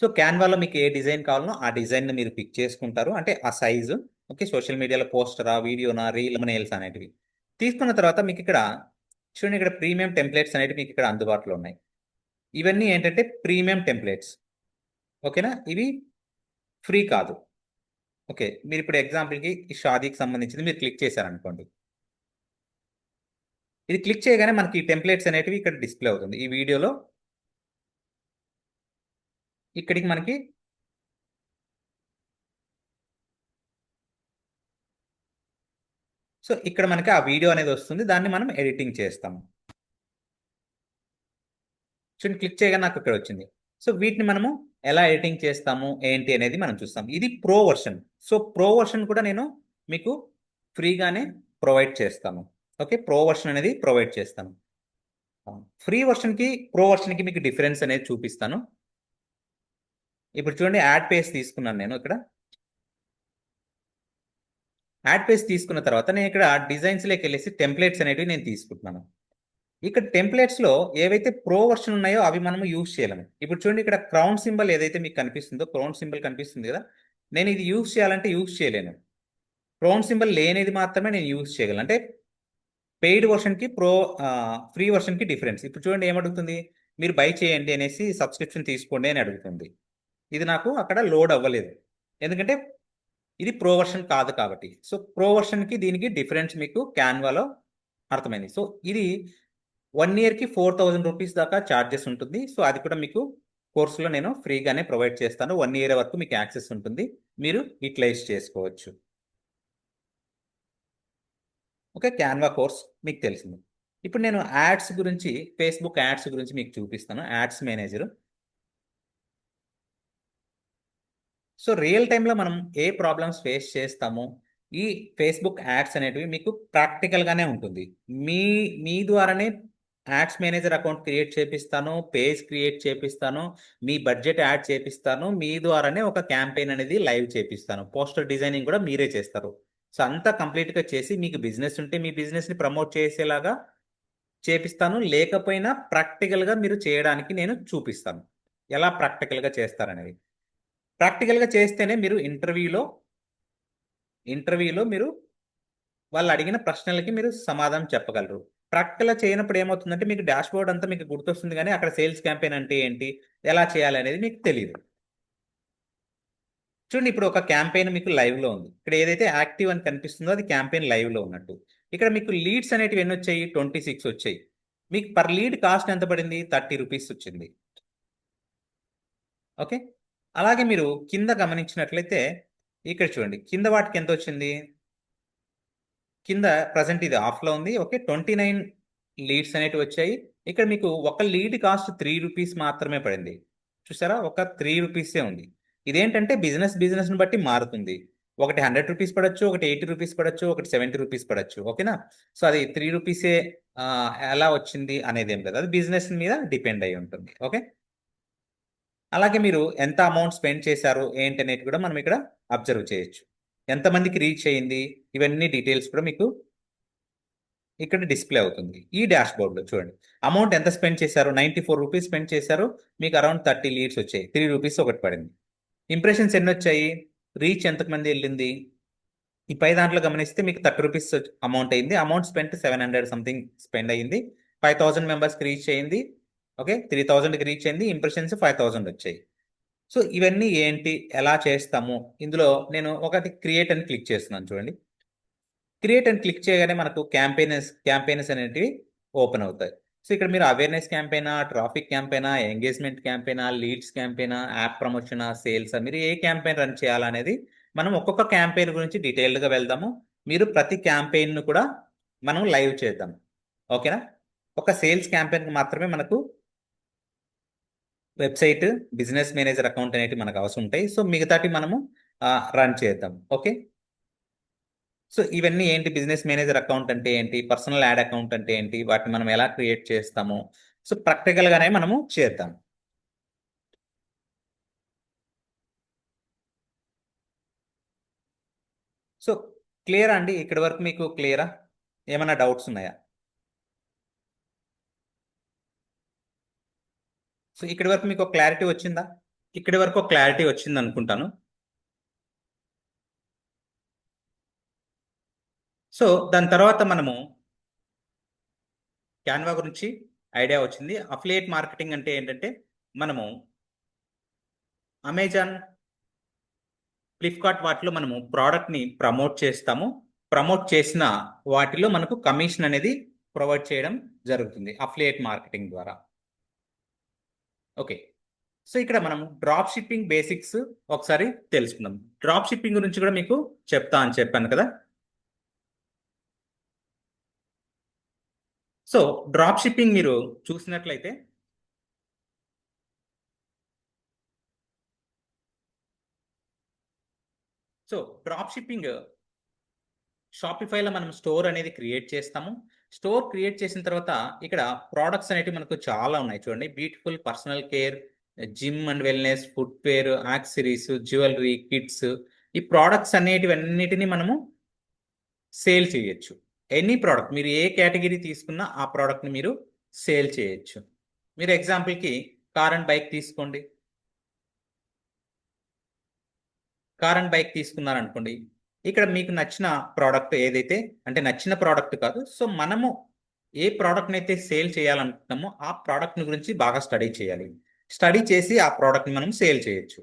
సో క్యాన్వాలో మీకు ఏ డిజైన్ కావాలనో ఆ డిజైన్ మీరు పిక్ చేసుకుంటారు. అంటే ఆ సైజు. ఓకే, సోషల్ మీడియాలో పోస్టరా, వీడియోనా, రీల్, మెయిల్స్ అనేటివి తీసుకున్న తర్వాత మీకు ఇక్కడ చూడండి, ఇక్కడ ప్రీమియం టెంప్లెట్స్ అనేవి మీకు ఇక్కడ అందుబాటులో ఉన్నాయి. ఇవన్నీ ఏంటంటే ప్రీమియం టెంప్లెట్స్. ఓకేనా, ఇవి ఫ్రీ కాదు. ఓకే, మీరు ఇప్పుడు ఎగ్జాంపుల్కి ఈ షాదీకి సంబంధించింది మీరు క్లిక్ చేశారనుకోండి, ఇది క్లిక్ చేయగానే మనకి ఈ టెంప్లెట్స్ అనేటివి ఇక్కడ డిస్ప్లే అవుతుంది. ఈ వీడియోలో ఇక్కడికి మనకి సో ఇక్కడ మనకి ఆ వీడియో అనేది వస్తుంది. దాన్ని మనం ఎడిటింగ్ చేస్తాము. చూడండి, క్లిక్ చేయగానే నాకు ఇక్కడ వచ్చింది. సో వీటిని మనము ఎలా ఎడిటింగ్ చేస్తాము ఏంటి అనేది మనం చూస్తాం. ఇది pro version. So pro version కూడా నేను మీకు ఫ్రీగానే ప్రొవైడ్ చేస్తాను. ఓకే, ప్రో వర్షన్ అనేది ప్రొవైడ్ చేస్తాను. ఫ్రీ వర్షన్కి ప్రో వర్షన్కి మీకు డిఫరెన్స్ అనేది చూపిస్తాను. ఇప్పుడు చూడండి, యాడ్ పేజ్ తీసుకున్నాను నేను ఇక్కడ. యాడ్ పేజ్ తీసుకున్న తర్వాత నేను ఇక్కడ డిజైన్స్లోకి వెళ్ళేసి టెంప్లెట్స్ అనేటివి నేను తీసుకుంటున్నాను. ఇక్కడ టెంప్లెట్స్లో ఏవైతే ప్రో వర్షన్ ఉన్నాయో అవి మనము యూజ్ చేయలేము. ఇప్పుడు చూడండి, ఇక్కడ క్రౌన్ సింబల్ ఏదైతే మీకు కనిపిస్తుందో, క్రౌన్ సింబల్ కనిపిస్తుంది కదా, నేను ఇది యూజ్ చేయాలంటే యూజ్ చేయలేను. క్రౌన్ సింబల్ లేనిది మాత్రమే నేను యూజ్ చేయగలను. అంటే పెయిడ్ వర్షన్కి ఫ్రీ వర్షన్కి డిఫరెన్స్. ఇప్పుడు చూడండి ఏమడుగుతుంది, మీరు బై చేయండి అనేసి సబ్స్క్రిప్షన్ తీసుకోండి అని అడుగుతుంది. ఇది నాకు అక్కడ లోడ్ అవ్వలేదు, ఎందుకంటే ఇది ప్రో వర్షన్ కాదు కాబట్టి. సో ప్రో వర్షన్కి దీనికి డిఫరెన్స్ మీకు క్యాన్వాలో అర్థమైంది. సో ఇది 1 ఇయర్కి 4000 రూపీస్ దాకా ఛార్జెస్ ఉంటుంది. సో అది కూడా మీకు కోర్సులో నేను ఫ్రీగానే ప్రొవైడ్ చేస్తాను. 1 ఇయర్ వరకు మీకు యాక్సెస్ ఉంటుంది, మీరు యూటిలైజ్ చేసుకోవచ్చు. ఓకే, క్యాన్వా కోర్స్ మీకు తెలిసింది. ఇప్పుడు నేను యాడ్స్ గురించి, ఫేస్బుక్ యాడ్స్ గురించి మీకు చూపిస్తాను. Ads manager. సో రియల్ టైంలో మనం ఏ ప్రాబ్లమ్స్ ఫేస్ చేస్తామో ఈ ఫేస్బుక్ యాడ్స్ అనేటివి మీకు ప్రాక్టికల్గానే ఉంటుంది. మీ ద్వారానే యాడ్స్ మేనేజర్ అకౌంట్ క్రియేట్ చేపిస్తాను, పేజ్ క్రియేట్ చేపిస్తాను, మీ బడ్జెట్ యాడ్ చేపిస్తాను, మీ ద్వారానే ఒక క్యాంపెయిన్ అనేది లైవ్ చేపిస్తాను. పోస్టర్ డిజైనింగ్ కూడా మీరే చేస్తారు. సో అంతా కంప్లీట్గా చేసి మీకు బిజినెస్ ఉంటే మీ బిజినెస్ని ప్రమోట్ చేసేలాగా చేపిస్తాను. లేకపోయినా ప్రాక్టికల్గా మీరు చేయడానికి నేను చూపిస్తాను, ఎలా ప్రాక్టికల్గా చేస్తారనేది. ప్రాక్టికల్గా చేస్తేనే మీరు ఇంటర్వ్యూలో మీరు వాళ్ళు అడిగిన ప్రశ్నలకి మీరు సమాధానం చెప్పగలరు. ప్రాక్టికల్గా చేయనప్పుడు ఏమవుతుందంటే మీకు డాష్ బోర్డ్ అంతా మీకు గుర్తొస్తుంది, కానీ అక్కడ సేల్స్ క్యాంపెయిన్ అంటే ఏంటి, ఎలా చేయాలి అనేది మీకు తెలియదు. చూడండి, ఇప్పుడు ఒక క్యాంపెయిన్ మీకు లైవ్లో ఉంది. ఇక్కడ ఏదైతే యాక్టివ్ అని కనిపిస్తుందో అది క్యాంపెయిన్ లైవ్లో ఉన్నట్టు. ఇక్కడ మీకు లీడ్స్ అనేటివి ఎన్ని వచ్చాయి, 26 వచ్చాయి. మీకు పర్ లీడ్ కాస్ట్ ఎంత పడింది, 30 రూపీస్ వచ్చింది. ఓకే, అలాగే మీరు కింద గమనించినట్లయితే ఇక్కడ చూడండి, కింద వాటికి ఎంత వచ్చింది, కింద ప్రజెంట్ ఇది ఆఫ్లో ఉంది. ఓకే, 29 లీడ్స్ అనేటివి వచ్చాయి. ఇక్కడ మీకు ఒక లీడ్ కాస్ట్ 3 రూపీస్ మాత్రమే పడింది. చూసారా, ఒక 3 రూపీసే ఉంది. ఇదేంటంటే బిజినెస్ని బట్టి మారుతుంది. ఒకటి 100 రూపీస్ పడచ్చు, ఒకటి 80 రూపీస్ పడచ్చు, ఒకటి 70 రూపీస్ పడచ్చు. ఓకేనా, సో అది 3 రూపీసే ఎలా వచ్చింది అనేది ఏం లేదు, అది బిజినెస్ మీద డిపెండ్ అయి ఉంటుంది. ఓకే, అలాగే మీరు ఎంత అమౌంట్ స్పెండ్ చేశారు ఏంటి అనేది కూడా మనం ఇక్కడ అబ్జర్వ్ చేయొచ్చు. ఎంతమందికి రీచ్ అయ్యింది, ఇవన్నీ డీటెయిల్స్ కూడా మీకు ఇక్కడ డిస్ప్లే అవుతుంది. ఈ డాష్ బోర్డ్లో చూడండి, అమౌంట్ ఎంత స్పెండ్ చేశారు, 94 రూపీస్ స్పెండ్ చేశారు, మీకు అరౌండ్ 30 లీడ్స్ వచ్చాయి, 3 రూపీస్ ఒకటి పడింది. ఇంప్రెషన్స్ ఎన్ని వచ్చాయి, రీచ్ ఎంతమంది వెళ్ళింది, ఈ పై దాంట్లో గమనిస్తే మీకు 30 రూపీస్ అమౌంట్ అయింది. అమౌంట్ స్పెండ్ 700 సంథింగ్ స్పెండ్ అయ్యింది. 5000 మెంబర్స్కి రీచ్ అయింది. ఓకే, 3000కి రీచ్ అయింది. ఇంప్రెషన్స్ 5000 వచ్చాయి. సో ఇవన్నీ ఏంటి, ఎలా చేస్తాము, ఇందులో నేను ఒకటి క్రియేట్ అని క్లిక్ చేస్తున్నాను. చూడండి, క్రియేట్ అని క్లిక్ చేయగానే మనకు క్యాంపెయిన్స్ అనేటివి ఓపెన్ అవుతాయి. సో ఇక్కడ మీరు అవేర్నెస్ క్యాంపెయినా, ట్రాఫిక్ క్యాంపెయినా, ఎంగేజ్మెంట్ క్యాంపెయినా, లీడ్స్ క్యాంపెయినా, యాప్ ప్రమోషనా, సేల్స్, మీరు ఏ క్యాంపెయిన్ రన్ చేయాలనేది మనం ఒక్కొక్క క్యాంపెయిన్ గురించి డీటెయిల్డ్గా వెళ్దాము. మీరు ప్రతి క్యాంపెయిన్ను కూడా మనం లైవ్ చేద్దాం. ఓకేనా, ఒక సేల్స్ క్యాంపెయిన్కి మాత్రమే మనకు వెబ్సైట్, బిజినెస్ మేనేజర్ అకౌంట్ అనేవి మనకు అవసరం ఉంటాయి. సో మిగతాటి మనము రన్ చేద్దాం. ఓకే, సో ఇవన్నీ ఏంటి, బిజినెస్ మేనేజర్ అకౌంట్ అంటే ఏంటి, పర్సనల్ యాడ్ అకౌంట్ అంటే ఏంటి, వాటిని మనం ఎలా క్రియేట్ చేస్తాము, సో ప్రాక్టికల్గానే మనము చేద్దాం. సో క్లియరా అండి, ఇక్కడి వరకు మీకు క్లియరా, ఏమైనా డౌట్స్ ఉన్నాయా? సో ఇక్కడి వరకు మీకు క్లారిటీ వచ్చిందా? ఇక్కడి వరకు క్లారిటీ వచ్చింది అనుకుంటాను. సో దాని తర్వాత మనము క్యాన్వా గురించి ఐడియా వచ్చింది. అఫిలియేట్ మార్కెటింగ్ అంటే ఏంటంటే మనము అమెజాన్, ఫ్లిప్కార్ట్ వాటిలో మనము ప్రోడక్ట్ని ప్రమోట్ చేస్తాము. ప్రమోట్ చేసిన వాటిలో మనకు కమిషన్ అనేది ప్రొవైడ్ చేయడం జరుగుతుంది అఫిలియేట్ మార్కెటింగ్ ద్వారా. ఓకే, సో ఇక్కడ మనం డ్రాప్ షిప్పింగ్ బేసిక్స్ ఒకసారి తెలుసుకుందాం. డ్రాప్ షిప్పింగ్ గురించి కూడా మీకు చెప్తా అని చెప్పాను కదా. సో డ్రాప్ షిప్పింగ్ మీరు చూసినట్లయితే సో డ్రాప్ షిప్పింగ్ షాపిఫైలో మనం స్టోర్ అనేది క్రియేట్ చేస్తాము. స్టోర్ క్రియేట్ చేసిన తర్వాత ఇక్కడ ప్రోడక్ట్స్ అనేవి మనకు చాలా ఉన్నాయి. చూడండి, beautiful, personal care, gym and wellness, footwear, accessories, jewellery, kids, ఈ ప్రోడక్ట్స్ అన్నిటిని మనము సేల్ చేయొచ్చు. ఎనీ ప్రోడక్ట్ మీరు ఏ కేటగిరీ తీసుకున్నా ఆ ప్రోడక్ట్ని మీరు సేల్ చేయొచ్చు. మీరు ఎగ్జాంపుల్కి కార్ అండ్ బైక్ తీసుకోండి. కార్ అండ్ బైక్ తీసుకున్నారనుకోండి, ఇక్కడ మీకు నచ్చిన ప్రోడక్ట్ ఏదైతే, అంటే నచ్చిన ప్రోడక్ట్ కాదు, సో మనము ఏ ప్రోడక్ట్ని అయితే సేల్ చేయాలనుకుంటున్నామో ఆ ప్రోడక్ట్ని గురించి బాగా స్టడీ చేయాలి. స్టడీ చేసి ఆ ప్రోడక్ట్ని మనం సేల్ చేయొచ్చు.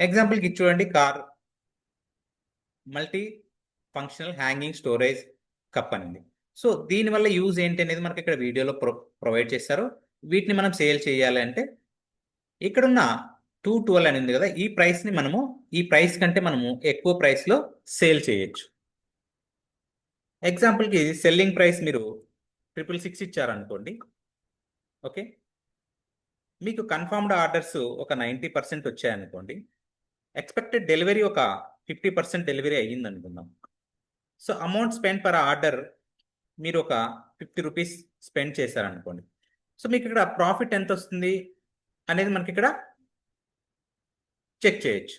ఎగ్జాంపుల్కి చూడండి, car multi functional hanging storage cup అనేది. సో దీనివల్ల యూజ్ ఏంటి అనేది మనకి ఇక్కడ వీడియోలో ప్రొవైడ్ చేస్తారు. వీటిని మనం సేల్ చేయాలి అంటే ఇక్కడున్న 212 అని ఉంది కదా, ఈ ప్రైస్ని మనము ఈ ప్రైస్ కంటే మనము ఎక్కువ ప్రైస్లో సేల్ చేయొచ్చు. ఎగ్జాంపుల్కి సెల్లింగ్ ప్రైస్ మీరు 666 ఇచ్చారనుకోండి. ఓకే, మీకు కన్ఫర్మ్డ్ ఆర్డర్స్ ఒక 90% వచ్చాయనుకోండి. ఎక్స్పెక్టెడ్ డెలివరీ ఒక 50% డెలివరీ అయ్యింది అనుకుందాం. So amount spend per order మీరు ఒక 50 రూపీస్ స్పెండ్ చేశారనుకోండి. సో మీకు ఇక్కడ ప్రాఫిట్ ఎంత వస్తుంది అనేది మనకి ఇక్కడ చెక్ చేయొచ్చు.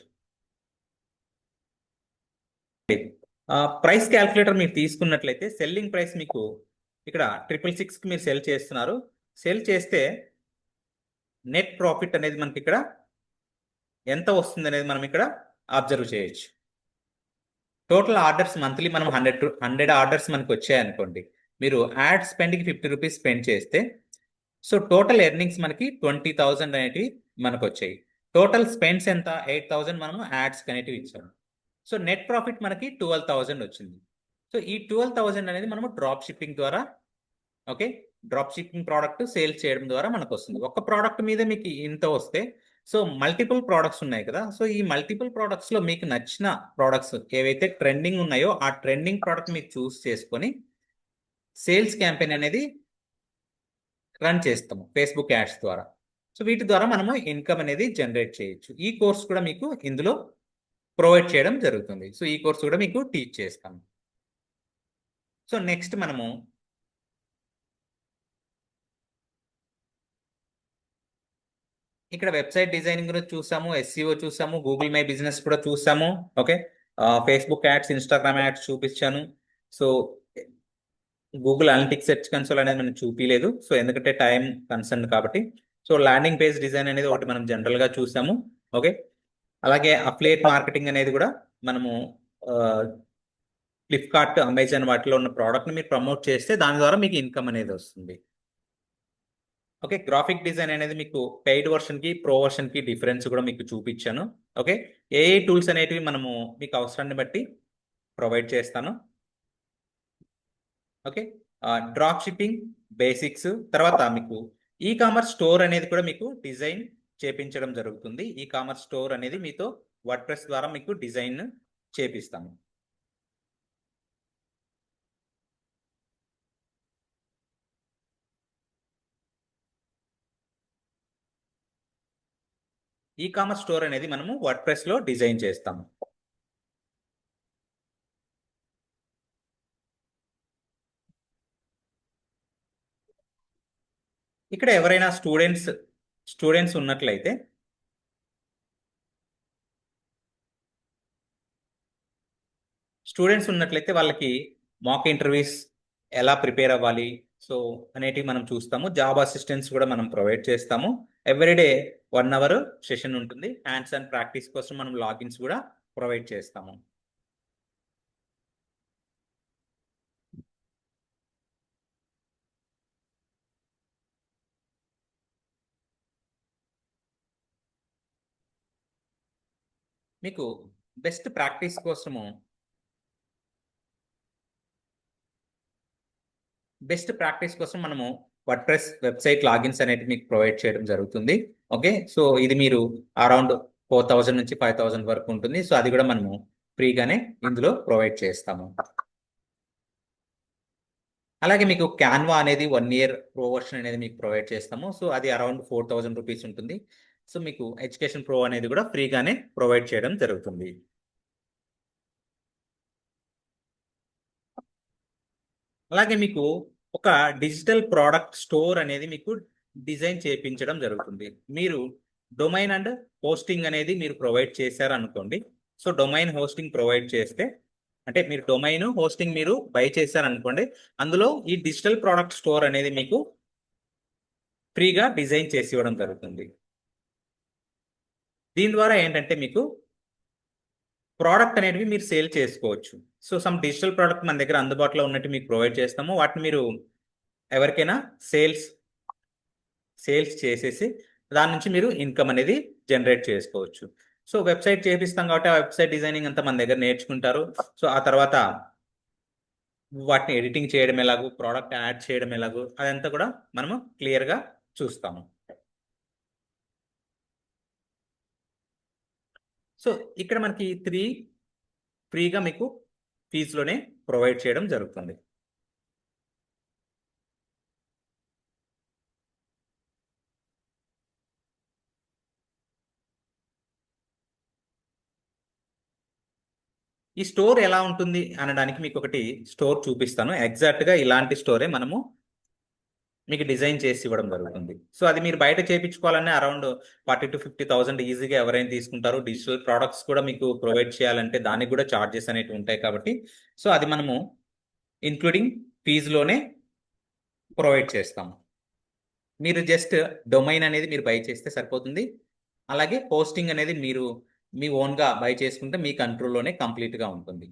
ప్రైస్ క్యాల్కులేటర్ మీరు తీసుకున్నట్లయితే సెల్లింగ్ ప్రైస్ మీకు ఇక్కడ 666కి మీరు సెల్ చేస్తున్నారు. సెల్ చేస్తే నెట్ ప్రాఫిట్ అనేది మనకి ఇక్కడ ఎంత వస్తుంది అనేది మనం ఇక్కడ అబ్జర్వ్ చేయొచ్చు. టోటల్ ఆర్డర్స్ మంత్లీ మనం 100 ఆర్డర్స్ మనకు వచ్చాయనుకోండి. మీరు యాడ్ స్పెండ్కి 50 రూపీస్ స్పెండ్ చేస్తే సో టోటల్ ఎర్నింగ్స్ మనకి 20,000 అనేటివి మనకు వచ్చాయి. టోటల్ స్పెండ్స్ ఎంత 8,000 మనము యాడ్స్ అనేటివి ఇచ్చాము. సో నెట్ ప్రాఫిట్ మనకి 12,000 వచ్చింది. సో ఈ 12,000 అనేది మనము డ్రాప్ షిప్పింగ్ ద్వారా, okay, drop shipping product sale చేయడం ద్వారా మనకు వస్తుంది. ఒక ప్రోడక్ట్ మీద మీకు ఇంత వస్తే, సో మల్టిపుల్ ప్రోడక్ట్స్ ఉన్నాయి కదా, సో ఈ మల్టిపుల్ ప్రోడక్ట్స్లో మీకు నచ్చిన ప్రోడక్ట్స్ ఏవైతే ట్రెండింగ్ ఉన్నాయో ఆ ట్రెండింగ్ ప్రోడక్ట్ మీరు చూస్ చేసుకొని సేల్స్ క్యాంపెయిన్ అనేది రన్ చేస్తాము ఫేస్బుక్ యాడ్స్ ద్వారా. సో వీటి ద్వారా మనము ఇన్కమ్ అనేది జనరేట్ చేయొచ్చు. ఈ కోర్స్ కూడా మీకు ఇందులో ప్రొవైడ్ చేయడం జరుగుతుంది. సో ఈ కోర్స్ కూడా మీకు టీచ్ చేస్తాము. సో నెక్స్ట్ మనము ఇక్కడ వెబ్సైట్ డిజైనింగ్ గురించి చూసాము, SEO చూసాము, గూగుల్ మై బిజినెస్ కూడా చూసాము. Okay, Facebook ads, Instagram ads చూపించాను. So Google Analytics Search Console అనేది మనం చూపించలేదు, సో ఎందుకంటే టైం కన్సర్న్ కాబట్టి. సో ల్యాండింగ్ పేజ్ డిజైన్ అనేది ఒకటి మనం జనరల్గా చూసాము. ఓకే, అలాగే అఫిలియేట్ మార్కెటింగ్ అనేది కూడా మనము ఫ్లిప్కార్ట్, అమెజాన్ వాటిలో ఉన్న ప్రోడక్ట్ని మీరు ప్రమోట్ చేస్తే దాని ద్వారా మీకు ఇన్కమ్ అనేది వస్తుంది. ఓకే, గ్రాఫిక్ డిజైన్ అనేది మీకు పెయిడ్ వర్షన్కి, ప్రో వర్షన్కి డిఫరెన్స్ కూడా మీకు చూపించాను. ఓకే, ఏ టూల్స్ అనేటివి మనము మీకు అవసరాన్ని బట్టి ప్రొవైడ్ చేస్తాను. ఓకే, డ్రాప్ షిప్పింగ్ బేసిక్స్, తర్వాత మీకు ఈ కామర్స్ స్టోర్ అనేది కూడా మీకు డిజైన్ చేపించడం జరుగుతుంది. ఈ కామర్స్ స్టోర్ అనేది మీతో వర్డ్ప్రెస్ ద్వారా మీకు డిజైన్ చేపిస్తాము. ఈ కామర్స్ స్టోర్ అనేది మనము వర్డ్ప్రెస్లో డిజైన్ చేస్తాము. ఇక్కడ ఎవరైనా స్టూడెంట్స్ ఉన్నట్లయితే వాళ్ళకి మాక్ ఇంటర్వ్యూస్ ఎలా ప్రిపేర్ అవ్వాలి సో అనేటివి మనం చూస్తాము. జాబ్ అసిస్టెన్స్ కూడా మనం ప్రొవైడ్ చేస్తాము. ఎవ్రీడే 1 అవర్ సెషన్ ఉంటుంది. హ్యాండ్స్ అండ్ ప్రాక్టీస్ కోసం మనం లాగిన్స్ కూడా ప్రొవైడ్ చేస్తాము. మీకు బెస్ట్ ప్రాక్టీస్ కోసము మనము వర్డ్ప్రెస్ వెబ్సైట్ లాగిన్స్ అనేవి మీకు ప్రొవైడ్ చేయడం జరుగుతుంది. ఓకే, సో ఇది మీరు అరౌండ్ 4,000 నుంచి 5,000 వరకు ఉంటుంది. సో అది కూడా మనము ఫ్రీగానే ఇందులో ప్రొవైడ్ చేస్తాము. అలాగే మీకు క్యాన్వా అనేది 1 ఇయర్ ప్రో వర్షన్ అనేది మీకు ప్రొవైడ్ చేస్తాము. సో అది అరౌండ్ 4,000 రూపీస్ ఉంటుంది. సో మీకు ఎడ్యుకేషన్ ప్రో అనేది కూడా ఫ్రీగానే ప్రొవైడ్ చేయడం జరుగుతుంది. అలాగే మీకు ఒక డిజిటల్ ప్రోడక్ట్ స్టోర్ అనేది మీకు డిజైన్ చేయించడం జరుగుతుంది. మీరు డొమైన్ అండ్ హోస్టింగ్ అనేది మీరు ప్రొవైడ్ చేశారనుకోండి. సో డొమైన్ హోస్టింగ్ ప్రొవైడ్ చేస్తే అంటే మీరు డొమైన్ హోస్టింగ్ మీరు బై చేశారనుకోండి, అందులో ఈ డిజిటల్ ప్రోడక్ట్ స్టోర్ అనేది మీకు ఫ్రీగా డిజైన్ చేసి ఇవ్వడం జరుగుతుంది. దీని ద్వారా ఏంటంటే మీకు ప్రోడక్ట్ అనేటివి మీరు సేల్ చేసుకోవచ్చు. సో సమ్ డిజిటల్ ప్రోడక్ట్ మన దగ్గర అందుబాటులో ఉన్నట్టు మీకు ప్రొవైడ్ చేస్తాము. వాటిని మీరు ఎవరికైనా సేల్స్ చేసేసి దాని నుంచి మీరు ఇన్కమ్ అనేది జనరేట్ చేసుకోవచ్చు. సో వెబ్సైట్ చేపిస్తాం కాబట్టి ఆ వెబ్సైట్ డిజైనింగ్ అంతా మన దగ్గర నేర్చుకుంటారు. సో ఆ తర్వాత వాటిని ఎడిటింగ్ చేయడం ఎలాగో, ప్రోడక్ట్ యాడ్ చేయడం ఎలాగో అదంతా కూడా మనము క్లియర్గా చూస్తాము. సో ఇక్కడ మనకి 3 ఫ్రీగా మీకు ఫీజులోనే ప్రొవైడ్ చేయడం జరుగుతుంది. ఈ స్టోర్ ఎలా ఉంటుంది అనడానికి మీకు ఒకటి స్టోర్ చూపిస్తాను. ఎగ్జాక్ట్గా ఇలాంటి స్టోరే మనము మీకు డిజైన్ చేసి ఇవ్వడం జరుగుతుంది. సో అది మీరు బయట చేయించుకోవాలనే అరౌండ్ 40,000 to 50,000 ఈజీగా ఎవరైనా తీసుకుంటారు. డిజిటల్ ప్రోడక్ట్స్ కూడా మీకు ప్రొవైడ్ చేయాలంటే దానికి కూడా ఛార్జెస్ అనేవి ఉంటాయి కాబట్టి సో అది మనము ఇంక్లూడింగ్ ఫీజులోనే ప్రొవైడ్ చేస్తాము. మీరు జస్ట్ డొమైన్ అనేది మీరు బై చేస్తే సరిపోతుంది. అలాగే హోస్టింగ్ అనేది మీరు మీ ఓన్గా బై చేసుకుంటే మీ కంట్రోల్లోనే కంప్లీట్గా ఉంటుంది.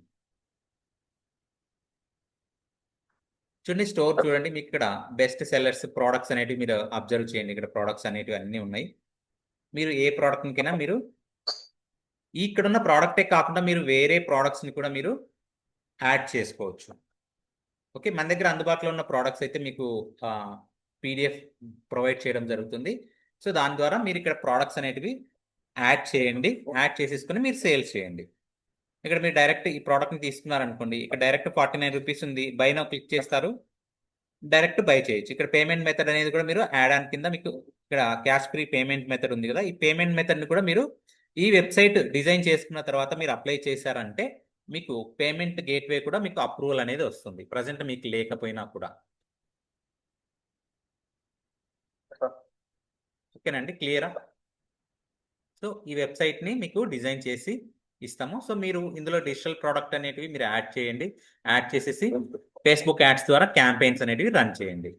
చూడండి స్టోర్ చూడండి, మీకు ఇక్కడ బెస్ట్ సెల్లర్స్ ప్రోడక్ట్స్ అనేటివి మీరు అబ్జర్వ్ చేయండి. ఇక్కడ ప్రోడక్ట్స్ అనేటివి అన్నీ ఉన్నాయి. మీరు ఏ ప్రోడక్ట్కైనా మీరు ఇక్కడున్న ప్రోడక్టే కాకుండా మీరు వేరే ప్రోడక్ట్స్ని కూడా మీరు యాడ్ చేసుకోవచ్చు. ఓకే, మన దగ్గర అందుబాటులో ఉన్న ప్రోడక్ట్స్ అయితే మీకు పీడిఎఫ్ ప్రొవైడ్ చేయడం జరుగుతుంది. సో దాని ద్వారా మీరు ఇక్కడ ప్రోడక్ట్స్ అనేటివి యాడ్ చేయండి. యాడ్ చేసేసుకొని మీరు సేల్స్ చేయండి. ఇక్కడ మీరు డైరెక్ట్ ఈ ప్రోడక్ట్ని తీసుకున్నారనుకోండి, ఇక్కడ డైరెక్ట్ 49 రూపీస్ ఉంది, బై నౌ క్లిక్ చేస్తారు, డైరెక్ట్ బై చేయొచ్చు. ఇక్కడ పేమెంట్ మెథడ్ అనేది కూడా మీరు యాడ్ ఆన్ కింద మీకు ఇక్కడ క్యాష్ ఫ్రీ పేమెంట్ మెథడ్ ఉంది కదా, ఈ పేమెంట్ మెథడ్ని కూడా మీరు ఈ వెబ్సైట్ డిజైన్ చేసుకున్న తర్వాత మీరు అప్లై చేశారంటే మీకు పేమెంట్ గేట్వే కూడా మీకు అప్రూవల్ అనేది వస్తుంది, ప్రజెంట్ మీకు లేకపోయినా కూడా. ఓకేనండి, క్లియరా? సో ఈ వెబ్సైట్ని మీకు డిజైన్ చేసి ఇస్తాము. సో మీరు ఇందులో డిజిటల్ ప్రోడక్ట్ అనేటివి మీరు యాడ్ చేయండి. యాడ్ చేసేసి ఫేస్బుక్ యాడ్స్ ద్వారా క్యాంపెయిన్స్ అనేటివి రన్ చేయండి.